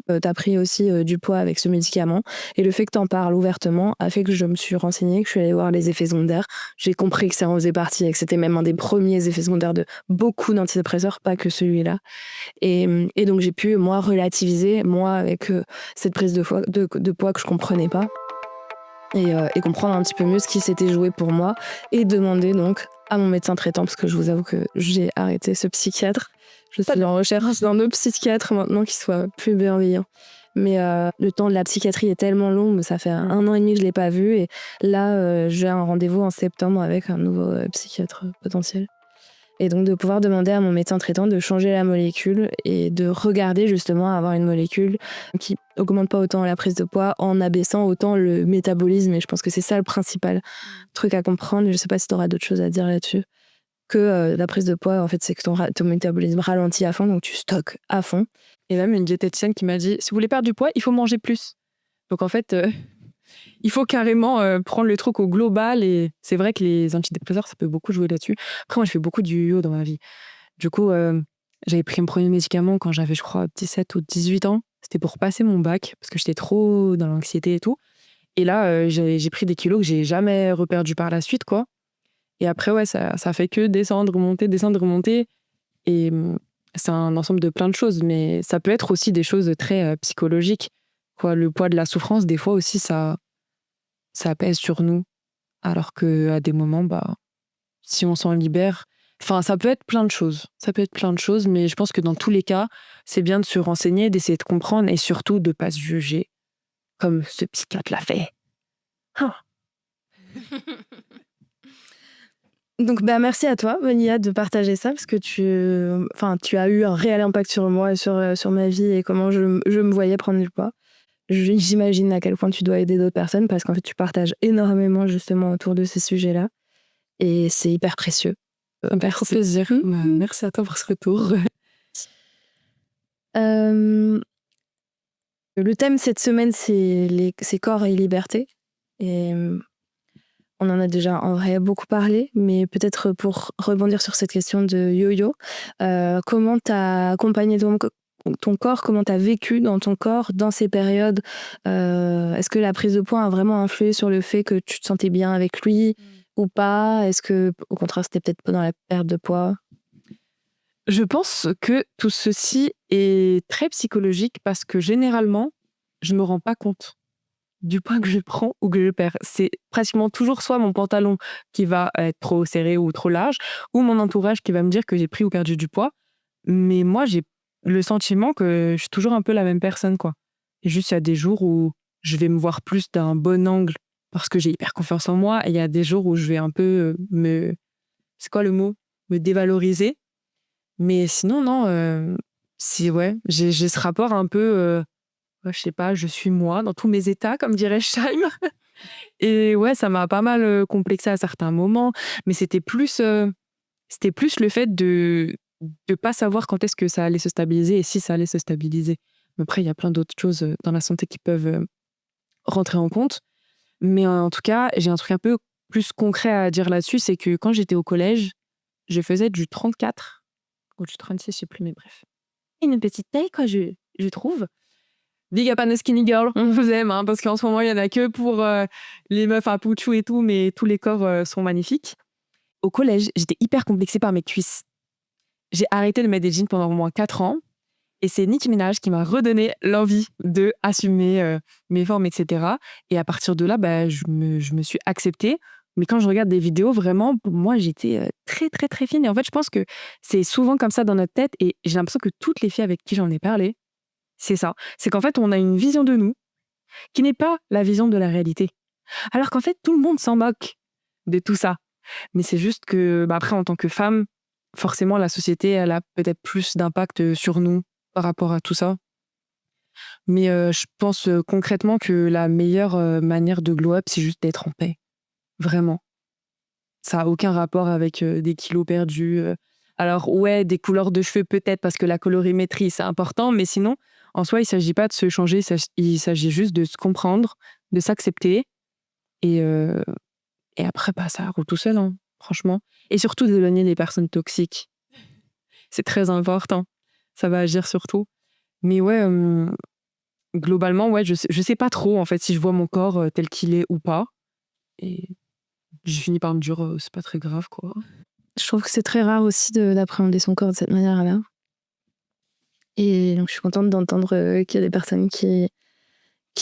t'as pris aussi du poids avec ce médicament, et le fait que t'en parles ouvertement a fait que je me suis renseignée, que je suis allée voir les effets secondaires, j'ai compris que ça en faisait partie et que c'était même un des premiers effets secondaires de beaucoup d'antidépresseurs, pas que celui-là, et donc j'ai pu moi relativiser, moi avec cette prise de poids que je comprenais pas. Et comprendre un petit peu mieux ce qui s'était joué pour moi et demander donc à mon médecin traitant, parce que je vous avoue que j'ai arrêté ce psychiatre. Je suis en recherche d'un autre psychiatre maintenant qui soit plus bienveillant. Mais le temps de la psychiatrie est tellement long, ça fait 1 an et demi que je l'ai pas vu, et là j'ai un rendez-vous en septembre avec un nouveau psychiatre potentiel. Et donc de pouvoir demander à mon médecin traitant de changer la molécule et de regarder justement à avoir une molécule qui augmente pas autant la prise de poids en abaissant autant le métabolisme. Et je pense que c'est ça le principal truc à comprendre. Je sais pas si tu auras d'autres choses à dire là-dessus. Que la prise de poids, en fait, c'est que ton métabolisme ralentit à fond, donc tu stockes à fond. Et même une diététicienne qui m'a dit si vous voulez perdre du poids, il faut manger plus. Donc en fait, il faut carrément prendre le truc au global, et c'est vrai que les antidépresseurs, ça peut beaucoup jouer là-dessus. Après, moi, je fais beaucoup du yo-yo dans ma vie. Du coup, J'avais pris mon premier médicament quand j'avais, je crois, 17 ou 18 ans. C'était pour passer mon bac, parce que j'étais trop dans l'anxiété et tout. Et là, j'ai pris des kilos que j'ai jamais reperdus par la suite, quoi. Et après, ouais, ça fait que descendre, remonter, descendre, remonter. Et c'est un ensemble de plein de choses, mais ça peut être aussi des choses très psychologiques, quoi. Le poids de la souffrance, des fois aussi, ça pèse sur nous. Alors qu'à des moments, bah, si on s'en libère, enfin, ça peut être plein de choses. Ça peut être plein de choses, mais je pense que dans tous les cas, c'est bien de se renseigner, d'essayer de comprendre et surtout de ne pas se juger, comme ce psychiatre l'a fait. Ah. Donc, merci à toi, Vanilla, de partager ça, parce que tu as eu un réel impact sur moi et sur ma vie et comment je me voyais prendre du poids. J'imagine à quel point tu dois aider d'autres personnes, parce qu'en fait, tu partages énormément justement autour de ces sujets-là. Et c'est hyper précieux. Trop plaisir. Merci à toi pour ce retour. Le thème cette semaine, c'est corps et liberté. Et on en a déjà en vrai beaucoup parlé, mais peut-être pour rebondir sur cette question de yo-yo, comment t'as accompagné ton corps, comment t'as vécu dans ton corps dans ces périodes? Est-ce que la prise de poids a vraiment influé sur le fait que tu te sentais bien avec lui ou pas? Est-ce que au contraire c'était peut-être pendant la perte de poids? Je pense que tout ceci est très psychologique parce que généralement, je me rends pas compte du poids que je prends ou que je perds. C'est pratiquement toujours soit mon pantalon qui va être trop serré ou trop large, ou mon entourage qui va me dire que j'ai pris ou perdu du poids. Mais moi, j'ai le sentiment que je suis toujours un peu la même personne, quoi. Et juste, il y a des jours où je vais me voir plus d'un bon angle parce que j'ai hyper confiance en moi, et il y a des jours où je vais un peu c'est quoi le mot? Me dévaloriser. Mais sinon, non, ouais, j'ai ce rapport un peu, ouais, je sais pas, je suis moi dans tous mes états, comme dirait Scheim. Et ouais, ça m'a pas mal complexée à certains moments, mais c'était plus le fait de pas savoir quand est-ce que ça allait se stabiliser et si ça allait se stabiliser. Mais après, il y a plein d'autres choses dans la santé qui peuvent rentrer en compte. Mais en tout cas, j'ai un truc un peu plus concret à dire là-dessus, c'est que quand j'étais au collège, je faisais du 34 ou du 36, je sais plus, mais bref. Une petite taille, quoi, je trouve. Big up à nos skinny girls, on vous aime, hein, parce qu'en ce moment, il y en a que pour les meufs à pouchou et tout, mais tous les corps sont magnifiques. Au collège, j'étais hyper complexée par mes cuisses. J'ai arrêté de mettre des jeans pendant au moins 4 ans, et c'est Nicki Minaj qui m'a redonné l'envie de assumer mes formes, etc. Et à partir de là, bah, je me suis acceptée. Mais quand je regarde des vidéos, vraiment, pour moi, j'étais très, très, très fine. Et en fait, je pense que c'est souvent comme ça dans notre tête, et j'ai l'impression que toutes les filles avec qui j'en ai parlé, c'est ça. C'est qu'en fait, on a une vision de nous qui n'est pas la vision de la réalité. Alors qu'en fait, tout le monde s'en moque de tout ça. Mais c'est juste que, bah, après, en tant que femme, forcément, la société, elle a peut-être plus d'impact sur nous par rapport à tout ça. Mais je pense concrètement que la meilleure manière de glow up, c'est juste d'être en paix. Vraiment. Ça n'a aucun rapport avec des kilos perdus. Alors ouais, des couleurs de cheveux peut-être parce que la colorimétrie, c'est important, mais sinon, en soi, il ne s'agit pas de se changer, il s'agit juste de se comprendre, de s'accepter. Et après, bah, ça roule tout seul, hein, franchement. Et surtout d'éloigner les personnes toxiques. C'est très important. Ça va agir sur tout. Mais ouais, globalement, ouais, je sais pas trop, en fait, si je vois mon corps tel qu'il est ou pas. Et j'ai fini par me dire, c'est pas très grave, quoi. Je trouve que c'est très rare aussi d'appréhender son corps de cette manière-là. Et donc, je suis contente d'entendre qu'il y a des personnes qui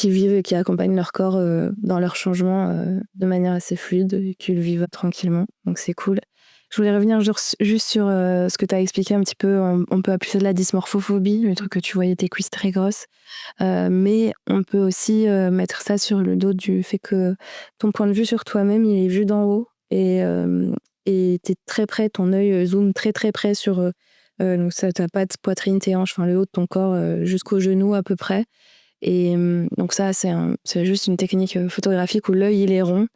vivent et qui accompagnent leur corps dans leur changement de manière assez fluide et qui le vivent tranquillement. Donc, c'est cool. Je voulais revenir juste sur ce que tu as expliqué un petit peu. On peut appeler ça de la dysmorphophobie, le truc que tu voyais tes cuisses très grosses. Mais on peut aussi mettre ça sur le dos du fait que ton point de vue sur toi-même, il est vu d'en haut. Et t'es très près, ton œil zoome très très près sur donc ça, ta patte, poitrine, tes hanches, enfin le haut de ton corps jusqu'au genou à peu près. Et donc ça, c'est juste une technique photographique où l'œil il est rond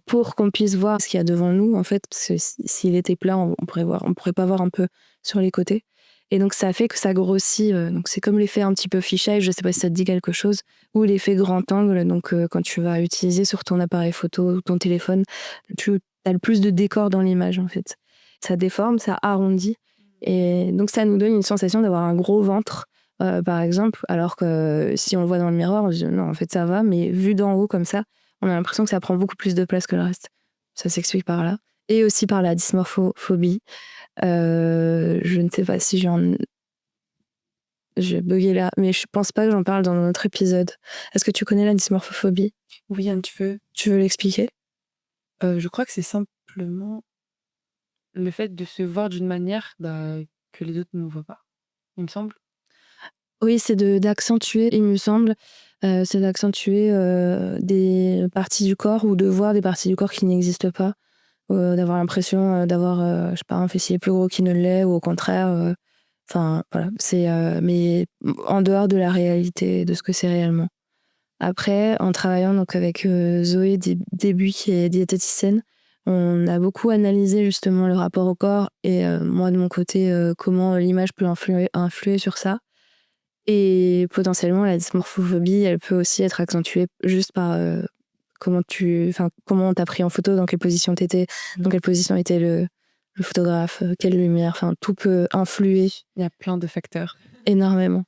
pour qu'on puisse voir ce qu'il y a devant nous. En fait, parce que s'il était plat, on pourrait pas voir un peu sur les côtés. Et donc ça fait que ça grossit. Donc c'est comme l'effet un petit peu fisheye, je sais pas si ça te dit quelque chose, ou l'effet grand angle. Donc quand tu vas utiliser sur ton appareil photo ou ton téléphone, tu as le plus de décor dans l'image en fait. Ça déforme, ça arrondit. Et donc, ça nous donne une sensation d'avoir un gros ventre, par exemple, alors que si on le voit dans le miroir, on se dit non, en fait, ça va, mais vu d'en haut comme ça, on a l'impression que ça prend beaucoup plus de place que le reste. Ça s'explique par là. Et aussi par la dysmorphophobie. Je ne sais pas si j'ai bugué là, mais je pense pas que j'en parle dans notre épisode. Est-ce que tu connais la dysmorphophobie? Oui, un petit peu. Tu veux l'expliquer? Je crois que c'est simplement le fait de se voir d'une manière que les autres ne nous voient pas, il me semble. Oui, c'est d'accentuer, il me semble, c'est d'accentuer des parties du corps ou de voir des parties du corps qui n'existent pas. D'avoir l'impression d'avoir, je sais pas, un fessier plus gros qui ne l'est, ou au contraire. Enfin, voilà. Mais en dehors de la réalité, de ce que c'est réellement. Après, en travaillant donc avec Zoé Début, qui est diététicienne, on a beaucoup analysé justement le rapport au corps et moi de mon côté, comment l'image peut influer sur ça. Et potentiellement, la dysmorphophobie, elle peut aussi être accentuée juste par comment on t'a pris en photo, dans quelle position t'étais, dans quelle position était le photographe, quelle lumière, enfin, tout peut influer Il y a plein de facteurs. énormément.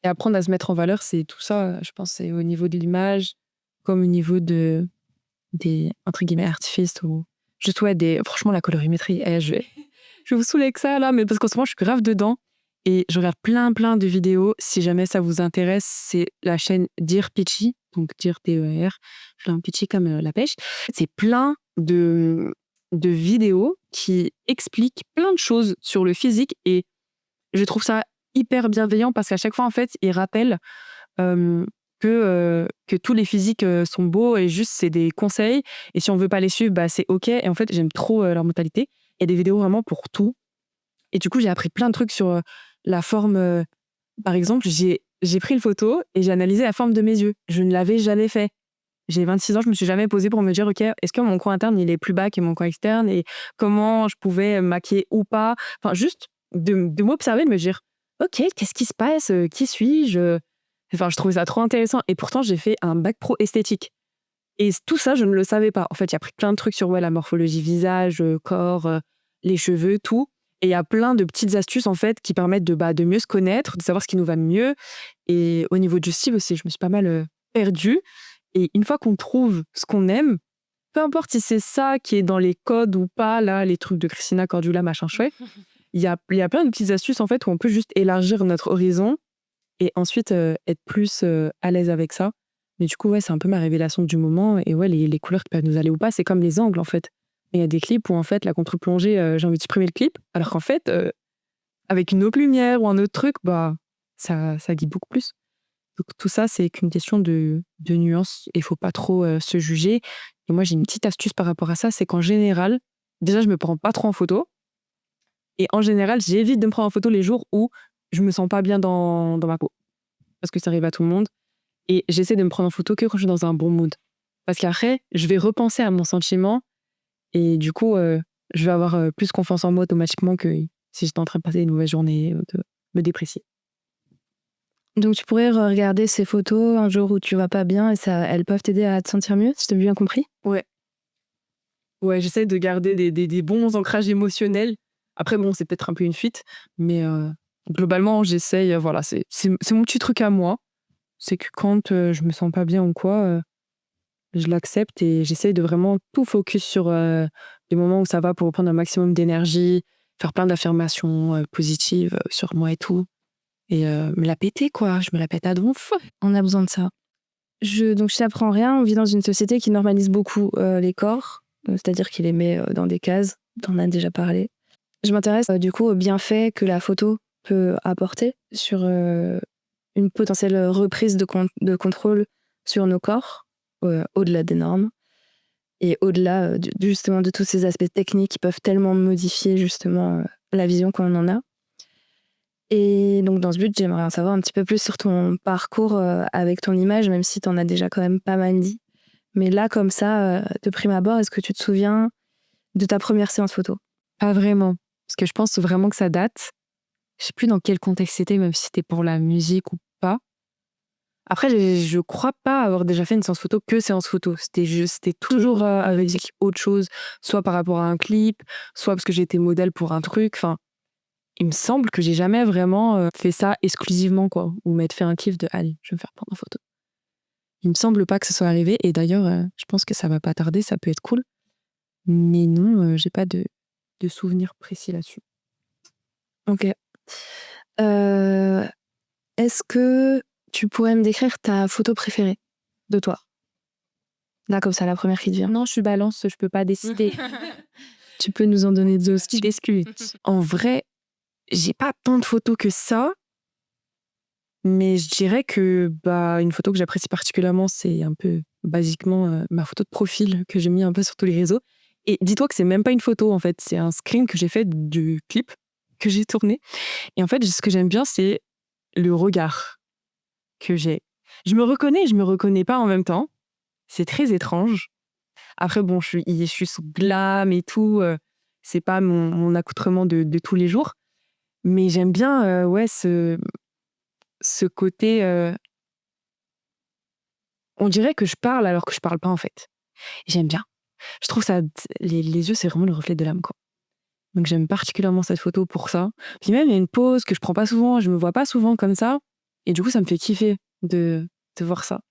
Et apprendre à se mettre en valeur, c'est tout ça, je pense, c'est au niveau de l'image, comme au niveau des, entre guillemets, artifices, ou juste, ouais, franchement, la colorimétrie, je vais vous saouler avec ça, là, mais parce qu'en ce moment, je suis grave dedans. Et je regarde plein de vidéos. Si jamais ça vous intéresse, c'est la chaîne Dear Pitchy, donc Dear T-E-R, je l'ai un pitchy comme la pêche. C'est plein de vidéos qui expliquent plein de choses sur le physique, et je trouve ça hyper bienveillant parce qu'à chaque fois, en fait, ils rappellent que tous les physiques sont beaux, et juste, c'est des conseils. Et si on veut pas les suivre, bah, c'est OK. Et en fait, j'aime trop leur mentalité. Il y a des vidéos vraiment pour tout. Et du coup, j'ai appris plein de trucs sur la forme. Par exemple, j'ai pris une photo et j'ai analysé la forme de mes yeux. Je ne l'avais jamais fait. J'ai 26 ans, je me suis jamais posée pour me dire, OK, est-ce que mon coin interne, il est plus bas que mon coin externe, et comment je pouvais maquiller ou pas. Enfin, juste de m'observer, de me dire, OK, qu'est-ce qui se passe? Qui suis-je? Enfin, je trouvais ça trop intéressant. Et pourtant, j'ai fait un bac pro esthétique. Et tout ça, je ne le savais pas. En fait, j'ai appris plein de trucs sur la morphologie visage, corps, les cheveux, tout. Et il y a plein de petites astuces, en fait, qui permettent de mieux se connaître, de savoir ce qui nous va mieux. Et au niveau du style aussi, je me suis pas mal perdue. Et une fois qu'on trouve ce qu'on aime, peu importe si c'est ça qui est dans les codes ou pas, là, les trucs de Christina Cordula, machin chouette, il y a plein de petites astuces, en fait, où on peut juste élargir notre horizon et ensuite être plus à l'aise avec ça. Mais du coup, ouais, c'est un peu ma révélation du moment. Et ouais, les couleurs qui peuvent nous aller ou pas, c'est comme les angles, en fait. Il y a des clips où, en fait, la contre-plongée, j'ai envie de supprimer le clip, alors qu'en fait, avec une autre lumière ou un autre truc, bah, ça guide beaucoup plus. Donc tout ça, c'est qu'une question de nuance, et il faut pas trop se juger. Et moi, j'ai une petite astuce par rapport à ça, c'est qu'en général, déjà, je me prends pas trop en photo. Et en général, j'évite de me prendre en photo les jours où je me sens pas bien dans ma peau. Parce que ça arrive à tout le monde. Et j'essaie de me prendre en photo que quand je suis dans un bon mood. Parce qu'après, je vais repenser à mon sentiment. Et du coup, je vais avoir plus confiance en moi automatiquement que si j'étais en train de passer une mauvaise journée, de me déprécier. Donc, tu pourrais regarder ces photos un jour où tu vas pas bien, et elles peuvent t'aider à te sentir mieux, si t'as bien compris? Ouais. Ouais, j'essaie de garder des bons ancrages émotionnels. Après, bon, c'est peut-être un peu une fuite, mais globalement, j'essaye. Voilà, c'est mon petit truc à moi. C'est que quand je me sens pas bien ou quoi, je l'accepte et j'essaye de vraiment tout focus sur les moments où ça va, pour reprendre un maximum d'énergie, faire plein d'affirmations positives sur moi et tout. Et me la péter, quoi. Je me la pète à donf. On a besoin de ça. Donc, je t'apprends rien. On vit dans une société qui normalise beaucoup les corps, c'est-à-dire qu'il les met dans des cases. T'en as déjà parlé. Je m'intéresse du coup aux bienfaits que la photo peut apporter sur une potentielle reprise de contrôle sur nos corps, au-delà des normes, et au-delà justement de tous ces aspects techniques qui peuvent tellement modifier justement la vision qu'on en a. Et donc, dans ce but, j'aimerais en savoir un petit peu plus sur ton parcours avec ton image, même si tu en as déjà quand même pas mal dit. Mais là, comme ça, de prime abord, est-ce que tu te souviens de ta première séance photo? Pas vraiment. Parce que je pense vraiment que ça date. Je sais plus dans quel contexte c'était, même si c'était pour la musique ou pas. Après, je crois pas avoir déjà fait une séance photo que séance photo. C'était toujours avec autre chose, soit par rapport à un clip, soit parce que j'ai été modèle pour un truc. Enfin, il me semble que j'ai jamais vraiment fait ça exclusivement, quoi. Ou m'être fait un kiff de allez, je vais me faire prendre en photo. Il me semble pas que ce soit arrivé. Et d'ailleurs, je pense que ça va pas tarder, ça peut être cool. Mais non, j'ai pas de souvenir précis là-dessus. Ok. Est-ce que tu pourrais me décrire ta photo préférée de toi? Là, comme ça, la première qui te vient. Non, je suis balance, je peux pas décider. Tu peux nous en donner deux aussi. Je discute. En vrai, j'ai pas tant de photos que ça. Mais je dirais que une photo que j'apprécie particulièrement, c'est un peu basiquement ma photo de profil que j'ai mis un peu sur tous les réseaux. Et dis-toi que c'est même pas une photo en fait, c'est un screen que j'ai fait du clip que j'ai tourné. Et en fait, ce que j'aime bien, c'est le regard que j'ai. Je me reconnais et je me reconnais pas en même temps. C'est très étrange. Après, bon, je suis sous glam et tout. C'est pas mon accoutrement de tous les jours. Mais j'aime bien ce côté. On dirait que je parle alors que je parle pas en fait. J'aime bien. Je trouve ça. Les yeux, c'est vraiment le reflet de l'âme, quoi. Donc j'aime particulièrement cette photo pour ça. Puis même, il y a une pose que je prends pas souvent, je me vois pas souvent comme ça. Et du coup, ça me fait kiffer de voir ça.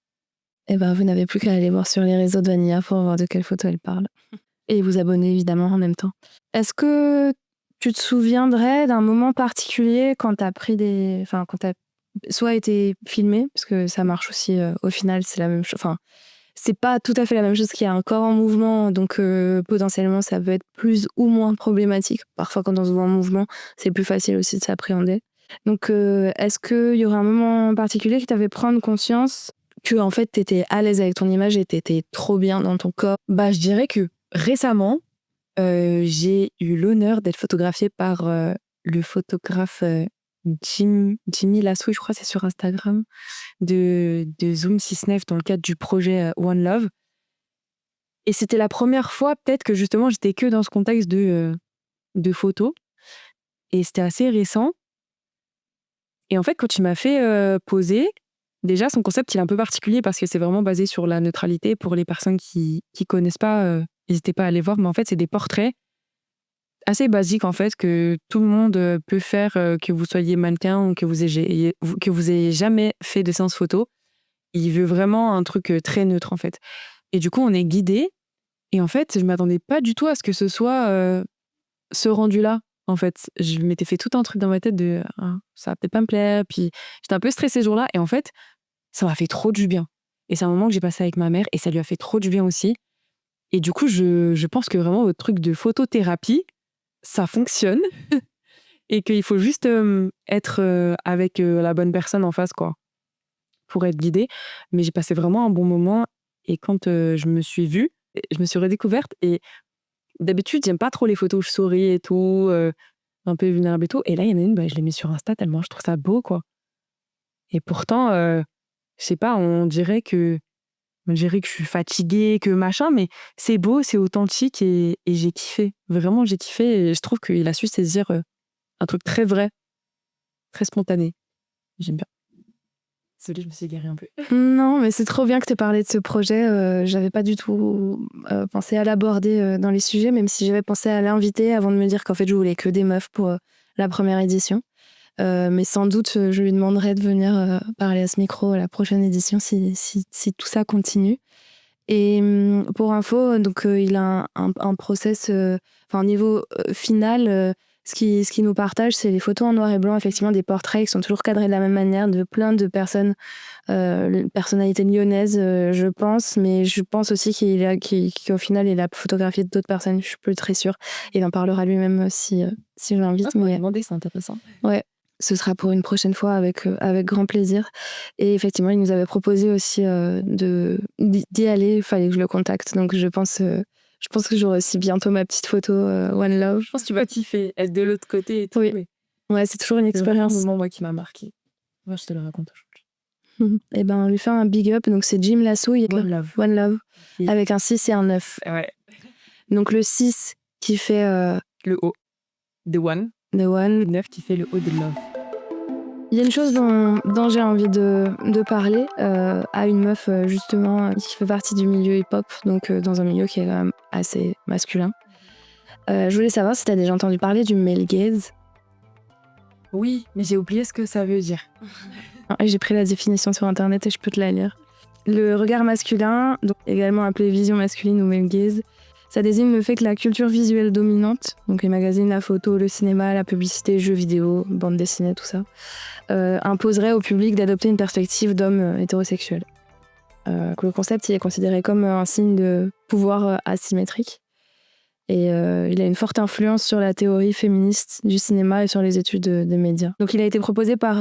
Eh ben, vous n'avez plus qu'à aller voir sur les réseaux de Vanilla pour voir de quelle photo elle parle. Et vous abonner évidemment en même temps. Est-ce que tu te souviendrais d'un moment particulier quand t'as pris des... Enfin, quand t'as soit été filmé, parce que ça marche aussi, au final, c'est la même chose. Enfin, c'est pas tout à fait la même chose qu'il y a un corps en mouvement, donc potentiellement, ça peut être plus ou moins problématique. Parfois, quand on se voit en mouvement, c'est plus facile aussi de s'appréhender. Donc, est-ce qu'il y aurait un moment particulier qui t'avait prendre conscience que en fait, t'étais à l'aise avec ton image et t'étais trop bien dans ton corps? Je dirais que récemment, j'ai eu l'honneur d'être photographiée par le photographe Jimmy Lasso, je crois que c'est sur Instagram, de Zoom 69 dans le cadre du projet One Love. Et c'était la première fois peut-être que justement j'étais que dans ce contexte de photos. Et c'était assez récent. Et en fait, quand il m'a fait poser, déjà son concept il est un peu particulier parce que c'est vraiment basé sur la neutralité. Pour les personnes qui connaissent pas, n'hésitez pas à aller voir. Mais en fait, c'est des portraits assez basiques en fait que tout le monde peut faire, que vous soyez mannequin ou que vous ayez jamais fait de séance photo. Il veut vraiment un truc très neutre en fait. Et du coup, on est guidé. Et en fait, je m'attendais pas du tout à ce que ce soit ce rendu-là. En fait, je m'étais fait tout un truc dans ma tête de ça va peut-être pas me plaire. Puis j'étais un peu stressée ce jour-là. Et en fait, ça m'a fait trop du bien. Et c'est un moment que j'ai passé avec ma mère et ça lui a fait trop du bien aussi. Et du coup, je pense que vraiment votre truc de photothérapie, ça fonctionne. Et qu'il faut juste être avec la bonne personne en face, quoi, pour être guidée. Mais j'ai passé vraiment un bon moment. Et quand je me suis vue, je me suis redécouverte. Et d'habitude, j'aime pas trop les photos où je souris et tout, un peu vulnérable et tout. Et là, il y en a une, je l'ai mis sur Insta tellement je trouve ça beau, quoi. Et pourtant, je sais pas, on dirait que je suis fatiguée, que machin, mais c'est beau, c'est authentique et j'ai kiffé. Vraiment, j'ai kiffé et je trouve qu'il a su saisir un truc très vrai, très spontané. J'aime bien. Désolée, je me suis égarée un peu. Non, mais c'est trop bien que tu aies parlé de ce projet. J'avais pas du tout pensé à l'aborder dans les sujets, même si j'avais pensé à l'inviter avant de me dire qu'en fait, je voulais que des meufs pour la première édition. Mais sans doute, je lui demanderai de venir parler à ce micro à la prochaine édition si tout ça continue. Et pour info, donc il a un process, au niveau final, ce qui nous partage, c'est les photos en noir et blanc, effectivement, des portraits qui sont toujours cadrés de la même manière, de plein de personnes, personnalités lyonnaises, je pense, mais je pense aussi qu'au final, il a photographié d'autres personnes, je suis plus très sûre. Il en parlera lui-même si je l'invite. Mais demander, c'est intéressant. Ouais. Ce sera pour une prochaine fois avec grand plaisir. Et effectivement, il nous avait proposé aussi d'y aller. Il fallait que je le contacte. Donc, je pense que j'aurai aussi bientôt ma petite photo One Love. Je pense que tu vas kiffer, être de l'autre côté et tout. Oui. Mais Ouais, c'est toujours une expérience. c'est un moment, moi, qui m'a marqué. Moi, je te le raconte aujourd'hui. Et ben, on lui fait un big up. Donc, c'est Jim Lasso. One Love. One Love. Oui. Avec un 6 et un 9. Ouais. Donc, le 6 qui fait Le haut de One. The One. Le 9 qui fait le haut de Love. Il y a une chose dont j'ai envie de parler à une meuf justement qui fait partie du milieu hip-hop, donc dans un milieu qui est quand même assez masculin. Je voulais savoir si tu as déjà entendu parler du male gaze. Oui, mais j'ai oublié ce que ça veut dire. Et j'ai pris la définition sur internet et je peux te la lire. Le regard masculin, donc également appelé vision masculine ou male gaze, ça désigne le fait que la culture visuelle dominante, donc les magazines, la photo, le cinéma, la publicité, jeux vidéo, bande dessinée, tout ça, imposerait au public d'adopter une perspective d'homme hétérosexuel. Le concept il est considéré comme un signe de pouvoir asymétrique. Et il a une forte influence sur la théorie féministe du cinéma et sur les études des médias. Donc il a été proposé par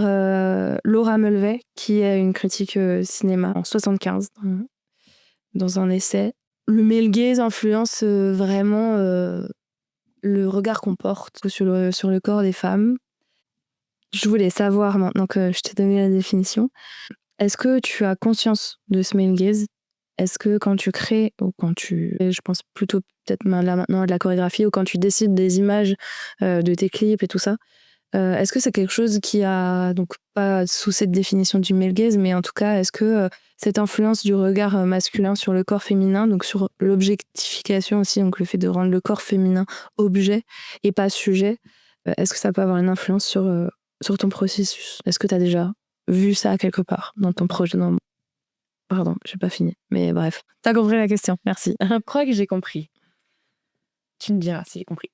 Laura Mulvey, qui est une critique cinéma en 75, dans un essai. Le male gaze influence vraiment le regard qu'on porte sur le corps des femmes. Je voulais savoir, maintenant que je t'ai donné la définition, est-ce que tu as conscience de ce male gaze ? Est-ce que quand tu crées, ou je pense plutôt peut-être là maintenant à de la chorégraphie, ou quand tu décides des images de tes clips et tout ça, est-ce que c'est quelque chose qui a, donc pas sous cette définition du male gaze, mais en tout cas, est-ce que cette influence du regard masculin sur le corps féminin, donc sur l'objectification aussi, donc le fait de rendre le corps féminin objet et pas sujet, est-ce que ça peut avoir une influence sur ton processus ? Est-ce que tu as déjà vu ça quelque part dans ton projet ? Pardon, j'ai pas fini. Mais bref. T'as compris la question, merci. Je crois que j'ai compris. Tu me diras si j'ai compris.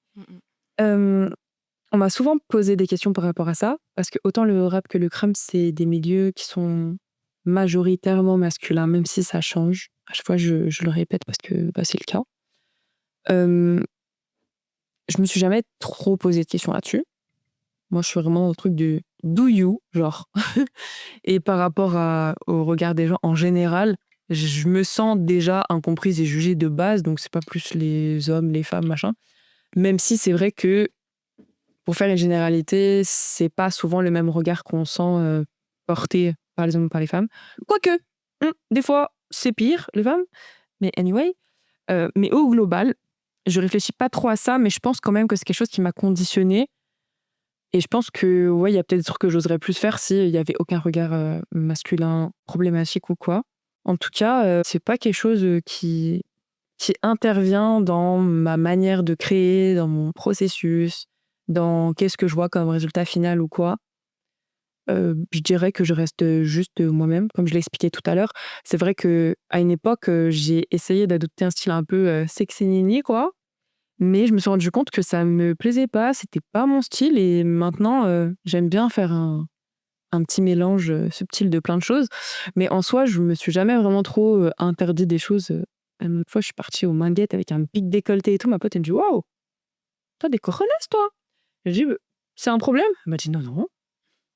On m'a souvent posé des questions par rapport à ça, parce que autant le rap que le crime, c'est des milieux qui sont majoritairement masculins, même si ça change. À chaque fois, je le répète parce que c'est le cas. Je me suis jamais trop posé de questions là-dessus. Moi, je suis vraiment dans le truc de do you, genre. Et par rapport au regard des gens en général, je me sens déjà incomprise et jugée de base, donc c'est pas plus les hommes, les femmes, machin. Même si c'est vrai que, pour faire une généralité, c'est pas souvent le même regard qu'on sent porté par les hommes ou par les femmes. Quoique, des fois, c'est pire, les femmes. Mais anyway, mais au global, je réfléchis pas trop à ça, mais je pense quand même que c'est quelque chose qui m'a conditionnée. Et je pense que, ouais, il y a peut-être des trucs que j'oserais plus faire s'il n'y avait aucun regard masculin problématique ou quoi. En tout cas, c'est pas quelque chose qui intervient dans ma manière de créer, dans mon processus, dans qu'est-ce que je vois comme résultat final ou quoi. Je dirais que je reste juste moi-même, comme je l'ai expliqué tout à l'heure. C'est vrai qu'à une époque, j'ai essayé d'adopter un style un peu sexy nini, quoi. Mais je me suis rendu compte que ça me plaisait pas, c'était pas mon style. Et maintenant, j'aime bien faire un petit mélange subtil de plein de choses. Mais en soi, je me suis jamais vraiment trop interdit des choses. Une autre fois, je suis partie au Manguette avec un pic décolleté et tout. Ma pote, elle me dit « Waouh, t'as des cojones, toi ?» Je dis « C'est un problème ?» Elle m'a dit « Non, non. »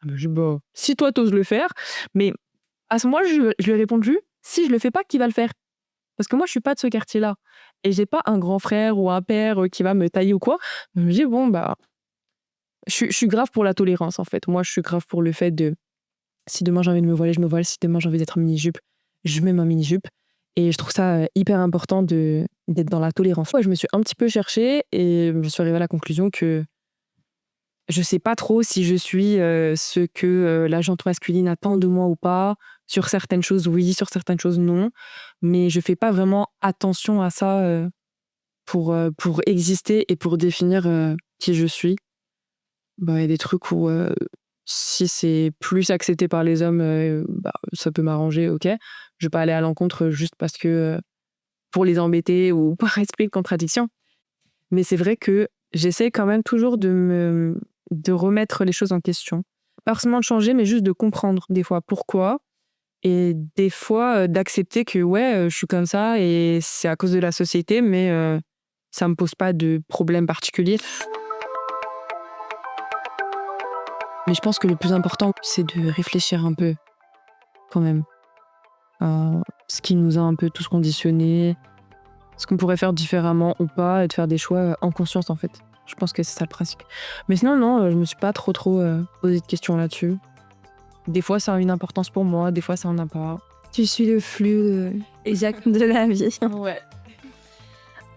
Je dis « Bah, si toi, t'oses le faire. » Mais à ce moment-là, je lui ai répondu « Si je le fais pas, qui va le faire ?» Parce que moi, je suis pas de ce quartier-là. Et j'ai pas un grand frère ou un père qui va me tailler ou quoi. Je me dis, bon, bah, je suis grave pour la tolérance, en fait. Moi, je suis grave pour le fait de, si demain j'ai envie de me voiler, je me voile. Si demain j'ai envie d'être en mini-jupe, je mets ma mini-jupe. Et je trouve ça hyper important d'être dans la tolérance. Ouais, je me suis un petit peu cherchée et je suis arrivée à la conclusion que je sais pas trop si je suis ce que la gente masculine attend de moi ou pas. Sur certaines choses, oui. Sur certaines choses, non. Mais je fais pas vraiment attention à ça pour exister et pour définir qui je suis. Bah, y a des trucs où si c'est plus accepté par les hommes, ça peut m'arranger, ok. Je vais pas aller à l'encontre juste parce que pour les embêter ou par esprit de contradiction. Mais c'est vrai que j'essaie quand même toujours de remettre les choses en question. Pas forcément de changer, mais juste de comprendre des fois pourquoi. Et des fois, d'accepter que ouais, je suis comme ça et c'est à cause de la société, mais ça me pose pas de problème particulier. Mais je pense que le plus important, c'est de réfléchir un peu, quand même, à ce qui nous a un peu tous conditionnés, ce qu'on pourrait faire différemment ou pas, et de faire des choix en conscience, en fait. Je pense que c'est ça le principe. Mais sinon, non, je me suis pas trop posé de questions là-dessus. Des fois, ça a une importance pour moi, des fois, ça en a pas. Tu suis le flux exact de la vie. Ouais.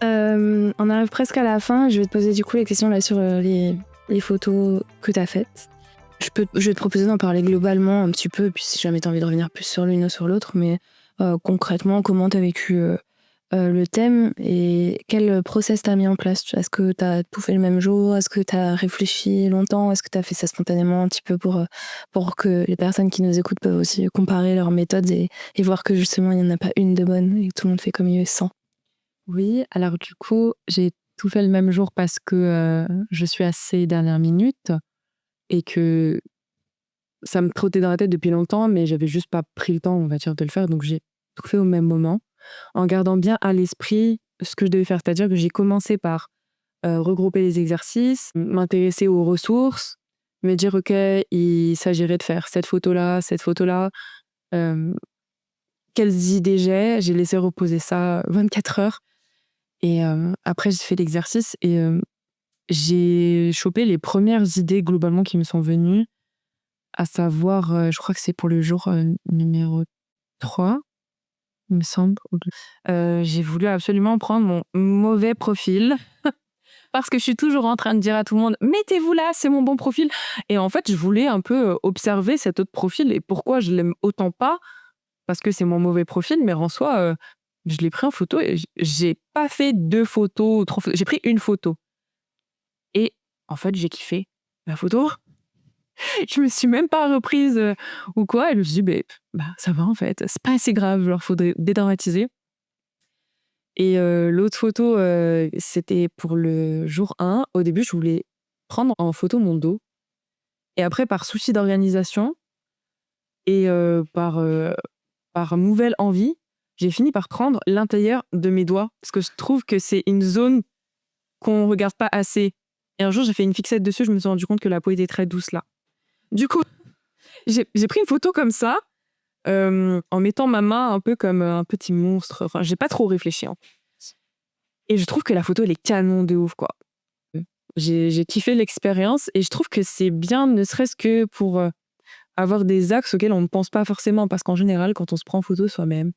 On arrive presque à la fin. Je vais te poser du coup les questions là sur les photos que tu as faites. Je vais te proposer d'en parler globalement un petit peu, puis si jamais tu as envie de revenir plus sur l'une ou sur l'autre, mais concrètement, comment tu as vécu le thème et quel process t'as mis en place? Est-ce que t'as tout fait le même jour? Est-ce que t'as réfléchi longtemps? Est-ce que t'as fait ça spontanément un petit peu pour que les personnes qui nous écoutent peuvent aussi comparer leurs méthodes et voir que justement il n'y en a pas une de bonne et que tout le monde fait comme il le sent? Oui, alors du coup, j'ai tout fait le même jour parce que je suis assez dernière minute et que ça me trottait dans la tête depuis longtemps, mais j'avais juste pas pris le temps, on va dire, de le faire. Donc j'ai tout fait au même moment, en gardant bien à l'esprit ce que je devais faire. C'est-à-dire que j'ai commencé par regrouper les exercices, m'intéresser aux ressources, me dire, OK, il s'agirait de faire cette photo-là. euh, Quelles idées j'ai laissé reposer ça 24 heures. Et après, j'ai fait l'exercice et j'ai chopé les premières idées globalement qui me sont venues, à savoir, je crois que c'est pour le jour numéro 3, il me semble. J'ai voulu absolument prendre mon mauvais profil parce que je suis toujours en train de dire à tout le monde: «Mettez-vous là, c'est mon bon profil». Et en fait, je voulais un peu observer cet autre profil et pourquoi je l'aime autant pas, parce que c'est mon mauvais profil, mais en soi, je l'ai pris en photo et j'ai pas fait 2 photos ou 3 photos. J'ai pris une photo et en fait, j'ai kiffé la photo. Je me suis même pas reprise, ou quoi, et je me suis dit: «Bah, ça va en fait, c'est pas assez grave, genre faudrait dédramatiser». Et l'autre photo, c'était pour le jour 1. Au début, je voulais prendre en photo mon dos et après par souci d'organisation et par nouvelle envie, j'ai fini par prendre l'intérieur de mes doigts parce que je trouve que c'est une zone qu'on regarde pas assez. Et un jour, j'ai fait une fixette dessus, je me suis rendu compte que la peau était très douce là. Du coup, j'ai pris une photo comme ça, en mettant ma main un peu comme un petit monstre. Enfin, j'ai pas trop réfléchi, hein. Et je trouve que la photo, elle est canon de ouf, quoi. J'ai kiffé l'expérience et je trouve que c'est bien, ne serait-ce que pour avoir des axes auxquels on ne pense pas forcément. Parce qu'en général, quand on se prend en photo soi-même,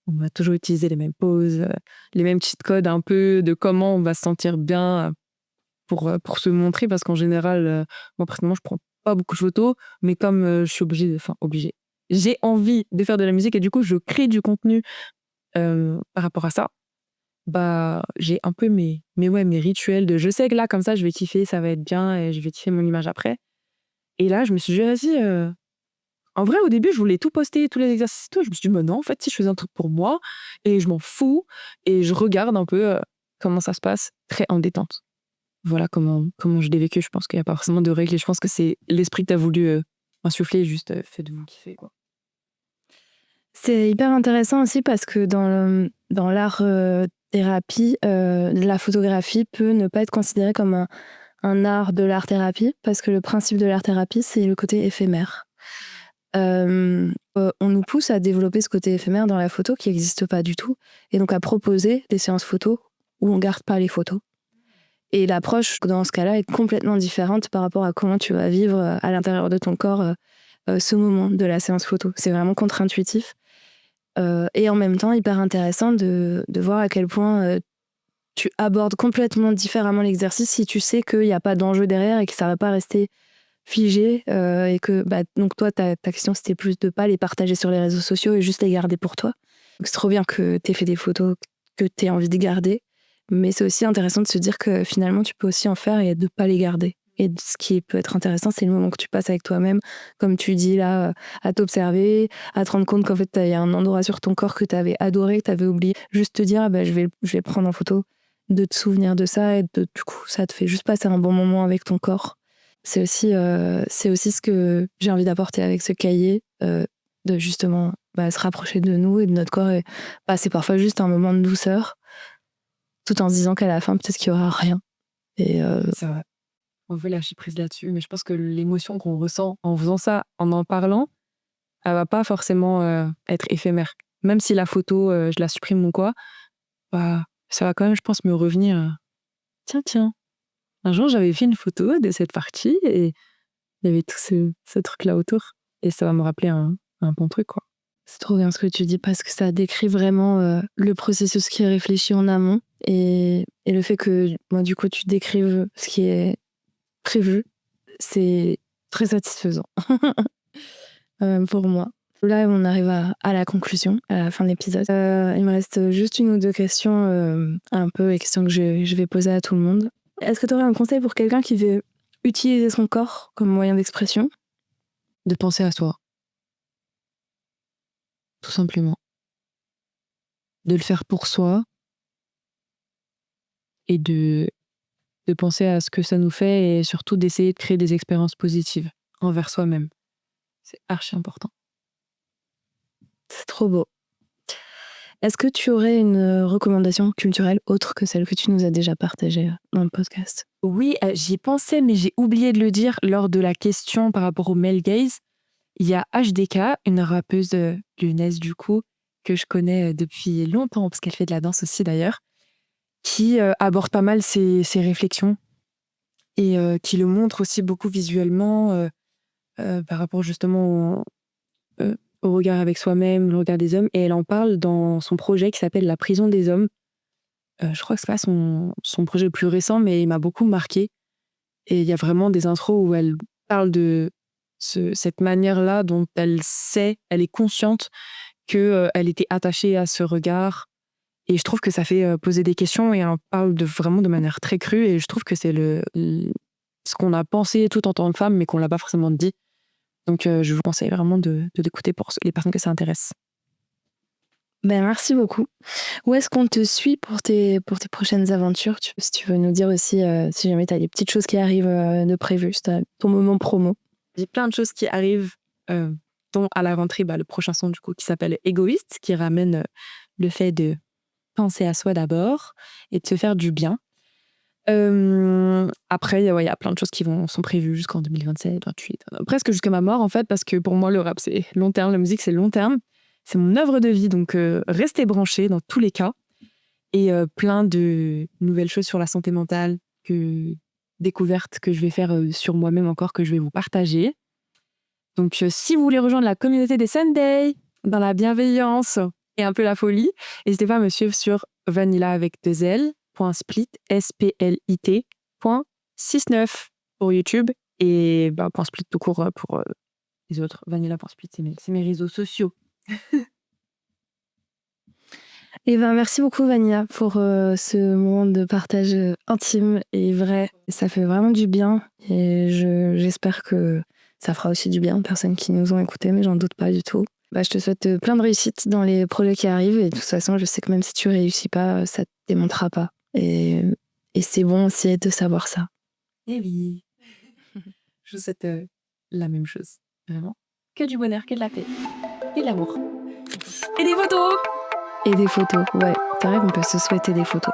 on va toujours utiliser les mêmes poses, les mêmes cheat codes un peu de comment on va se sentir bien pour se montrer. Parce qu'en général, moi personnellement, je prends pas beaucoup de photos, mais comme je suis obligée, j'ai envie de faire de la musique et du coup, je crée du contenu par rapport à ça. Bah, j'ai un peu mes rituels de je sais que là, comme ça, je vais kiffer, ça va être bien et je vais kiffer mon image après. Et là, je me suis dit: «Vas-y», en vrai, au début, je voulais tout poster, tous les exercices et tout. Je me suis dit: «Mais non, en fait, si je faisais un truc pour moi et je m'en fous et je regarde un peu, comment ça se passe, très en détente». Voilà comment je l'ai vécu. Je pense qu'il y a pas forcément de règles et je pense que c'est l'esprit que tu as voulu, insuffler, juste, faites-vous kiffer, quoi. C'est hyper intéressant aussi parce que dans l'art thérapie, la photographie peut ne pas être considérée comme un art de l'art thérapie parce que le principe de l'art thérapie, c'est le côté éphémère. On nous pousse à développer ce côté éphémère dans la photo qui n'existe pas du tout et donc à proposer des séances photos où on garde pas les photos. Et l'approche dans ce cas-là est complètement différente par rapport à comment tu vas vivre à l'intérieur de ton corps ce moment de la séance photo. C'est vraiment contre-intuitif. Et en même temps, hyper intéressant de voir à quel point tu abordes complètement différemment l'exercice si tu sais qu'il n'y a pas d'enjeu derrière et que ça ne va pas rester figé. Et que, donc toi, ta question, c'était plus de ne pas les partager sur les réseaux sociaux et juste les garder pour toi. Donc c'est trop bien que tu aies fait des photos que tu aies envie de garder. Mais c'est aussi intéressant de se dire que finalement, tu peux aussi en faire et de ne pas les garder. Et ce qui peut être intéressant, c'est le moment que tu passes avec toi-même, comme tu dis là, à t'observer, à te rendre compte qu'en fait, il y a un endroit sur ton corps que tu avais adoré, que tu avais oublié. Juste te dire, je vais le prendre en photo, de te souvenir de ça, et du coup, ça te fait juste passer un bon moment avec ton corps. C'est aussi ce que j'ai envie d'apporter avec ce cahier, de justement se rapprocher de nous et de notre corps. Et c'est parfois juste un moment de douceur, tout en se disant qu'à la fin, peut-être qu'il n'y aura rien. Et C'est vrai. On veut lâcher prise là-dessus, mais je pense que l'émotion qu'on ressent en faisant ça, en parlant, elle va pas forcément être éphémère. Même si la photo, je la supprime ou quoi, ça va quand même, je pense, me revenir. Tiens, un jour j'avais fait une photo de cette partie et il y avait tout ce truc-là autour. Et ça va me rappeler un bon truc, quoi. c'est trop bien ce que tu dis parce que ça décrit vraiment le processus qui est réfléchi en amont et le fait que moi, du coup, tu décrives ce qui est prévu, c'est très satisfaisant pour moi. Là, on arrive à la conclusion, à la fin de l'épisode. Il me reste juste une ou deux questions, un peu, les questions que je vais poser à tout le monde. Est-ce que tu aurais un conseil pour quelqu'un qui veut utiliser son corps comme moyen d'expression? De penser à soi, tout simplement. De le faire pour soi et de penser à ce que ça nous fait et surtout d'essayer de créer des expériences positives envers soi-même. C'est archi important. C'est trop beau. Est-ce que tu aurais une recommandation culturelle autre que celle que tu nous as déjà partagée dans le podcast? Oui, j'y ai pensé, mais j'ai oublié de le dire lors de la question par rapport au male gaze. Il y a HDK, une rappeuse lyonnaise du coup, que je connais depuis longtemps, parce qu'elle fait de la danse aussi d'ailleurs, qui aborde pas mal ces réflexions et qui le montre aussi beaucoup visuellement par rapport justement au regard avec soi-même, le regard des hommes. Et elle en parle dans son projet qui s'appelle La prison des hommes. Je crois que c'est pas son projet le plus récent, mais il m'a beaucoup marqué. Et il y a vraiment des intros où elle parle de cette manière-là dont elle est consciente qu'elle était attachée à ce regard. Et je trouve que ça fait poser des questions et elle en parle vraiment de manière très crue. Et je trouve que c'est ce qu'on a pensé tout en tant que femme, mais qu'on l'a pas forcément dit. Donc je vous conseille vraiment de l'écouter pour les personnes que ça intéresse. Ben, merci beaucoup. Où est-ce qu'on te suit pour tes prochaines aventures? Si tu veux nous dire aussi, si jamais tu as des petites choses qui arrivent de prévues, si tu as ton moment promo. J'ai plein de choses qui arrivent, dont à la rentrée, le prochain son du coup qui s'appelle Égoïste, qui ramène le fait de penser à soi d'abord et de se faire du bien. Après, il y a plein de choses qui sont prévues jusqu'en 2027, 28, presque jusqu'à ma mort en fait, parce que pour moi le rap c'est long terme, la musique c'est long terme. C'est mon œuvre de vie, donc restez branchés dans tous les cas. Et plein de nouvelles choses sur la santé mentale, découvertes que je vais faire sur moi-même encore, que je vais vous partager. Donc si vous voulez rejoindre la communauté des Sunday, dans la bienveillance et un peu la folie, n'hésitez pas à me suivre sur vanilla avec 2 L, .split, split, .69 pour YouTube et .split tout court pour les autres. Vanilla.split, c'est mes réseaux sociaux. Et ben, merci beaucoup Vania pour ce moment de partage intime et vrai. Ça fait vraiment du bien et j'espère que ça fera aussi du bien aux personnes qui nous ont écoutés, mais j'en doute pas du tout. Je te souhaite plein de réussite dans les projets qui arrivent et de toute façon, je sais que même si tu réussis pas, ça te démontera pas. Et c'est bon aussi de savoir ça. Eh oui. Je vous souhaite la même chose, vraiment. Que du bonheur, que de la paix, et de l'amour. Et des photos. Et des photos, ouais. T'as raison, on peut se souhaiter des photos.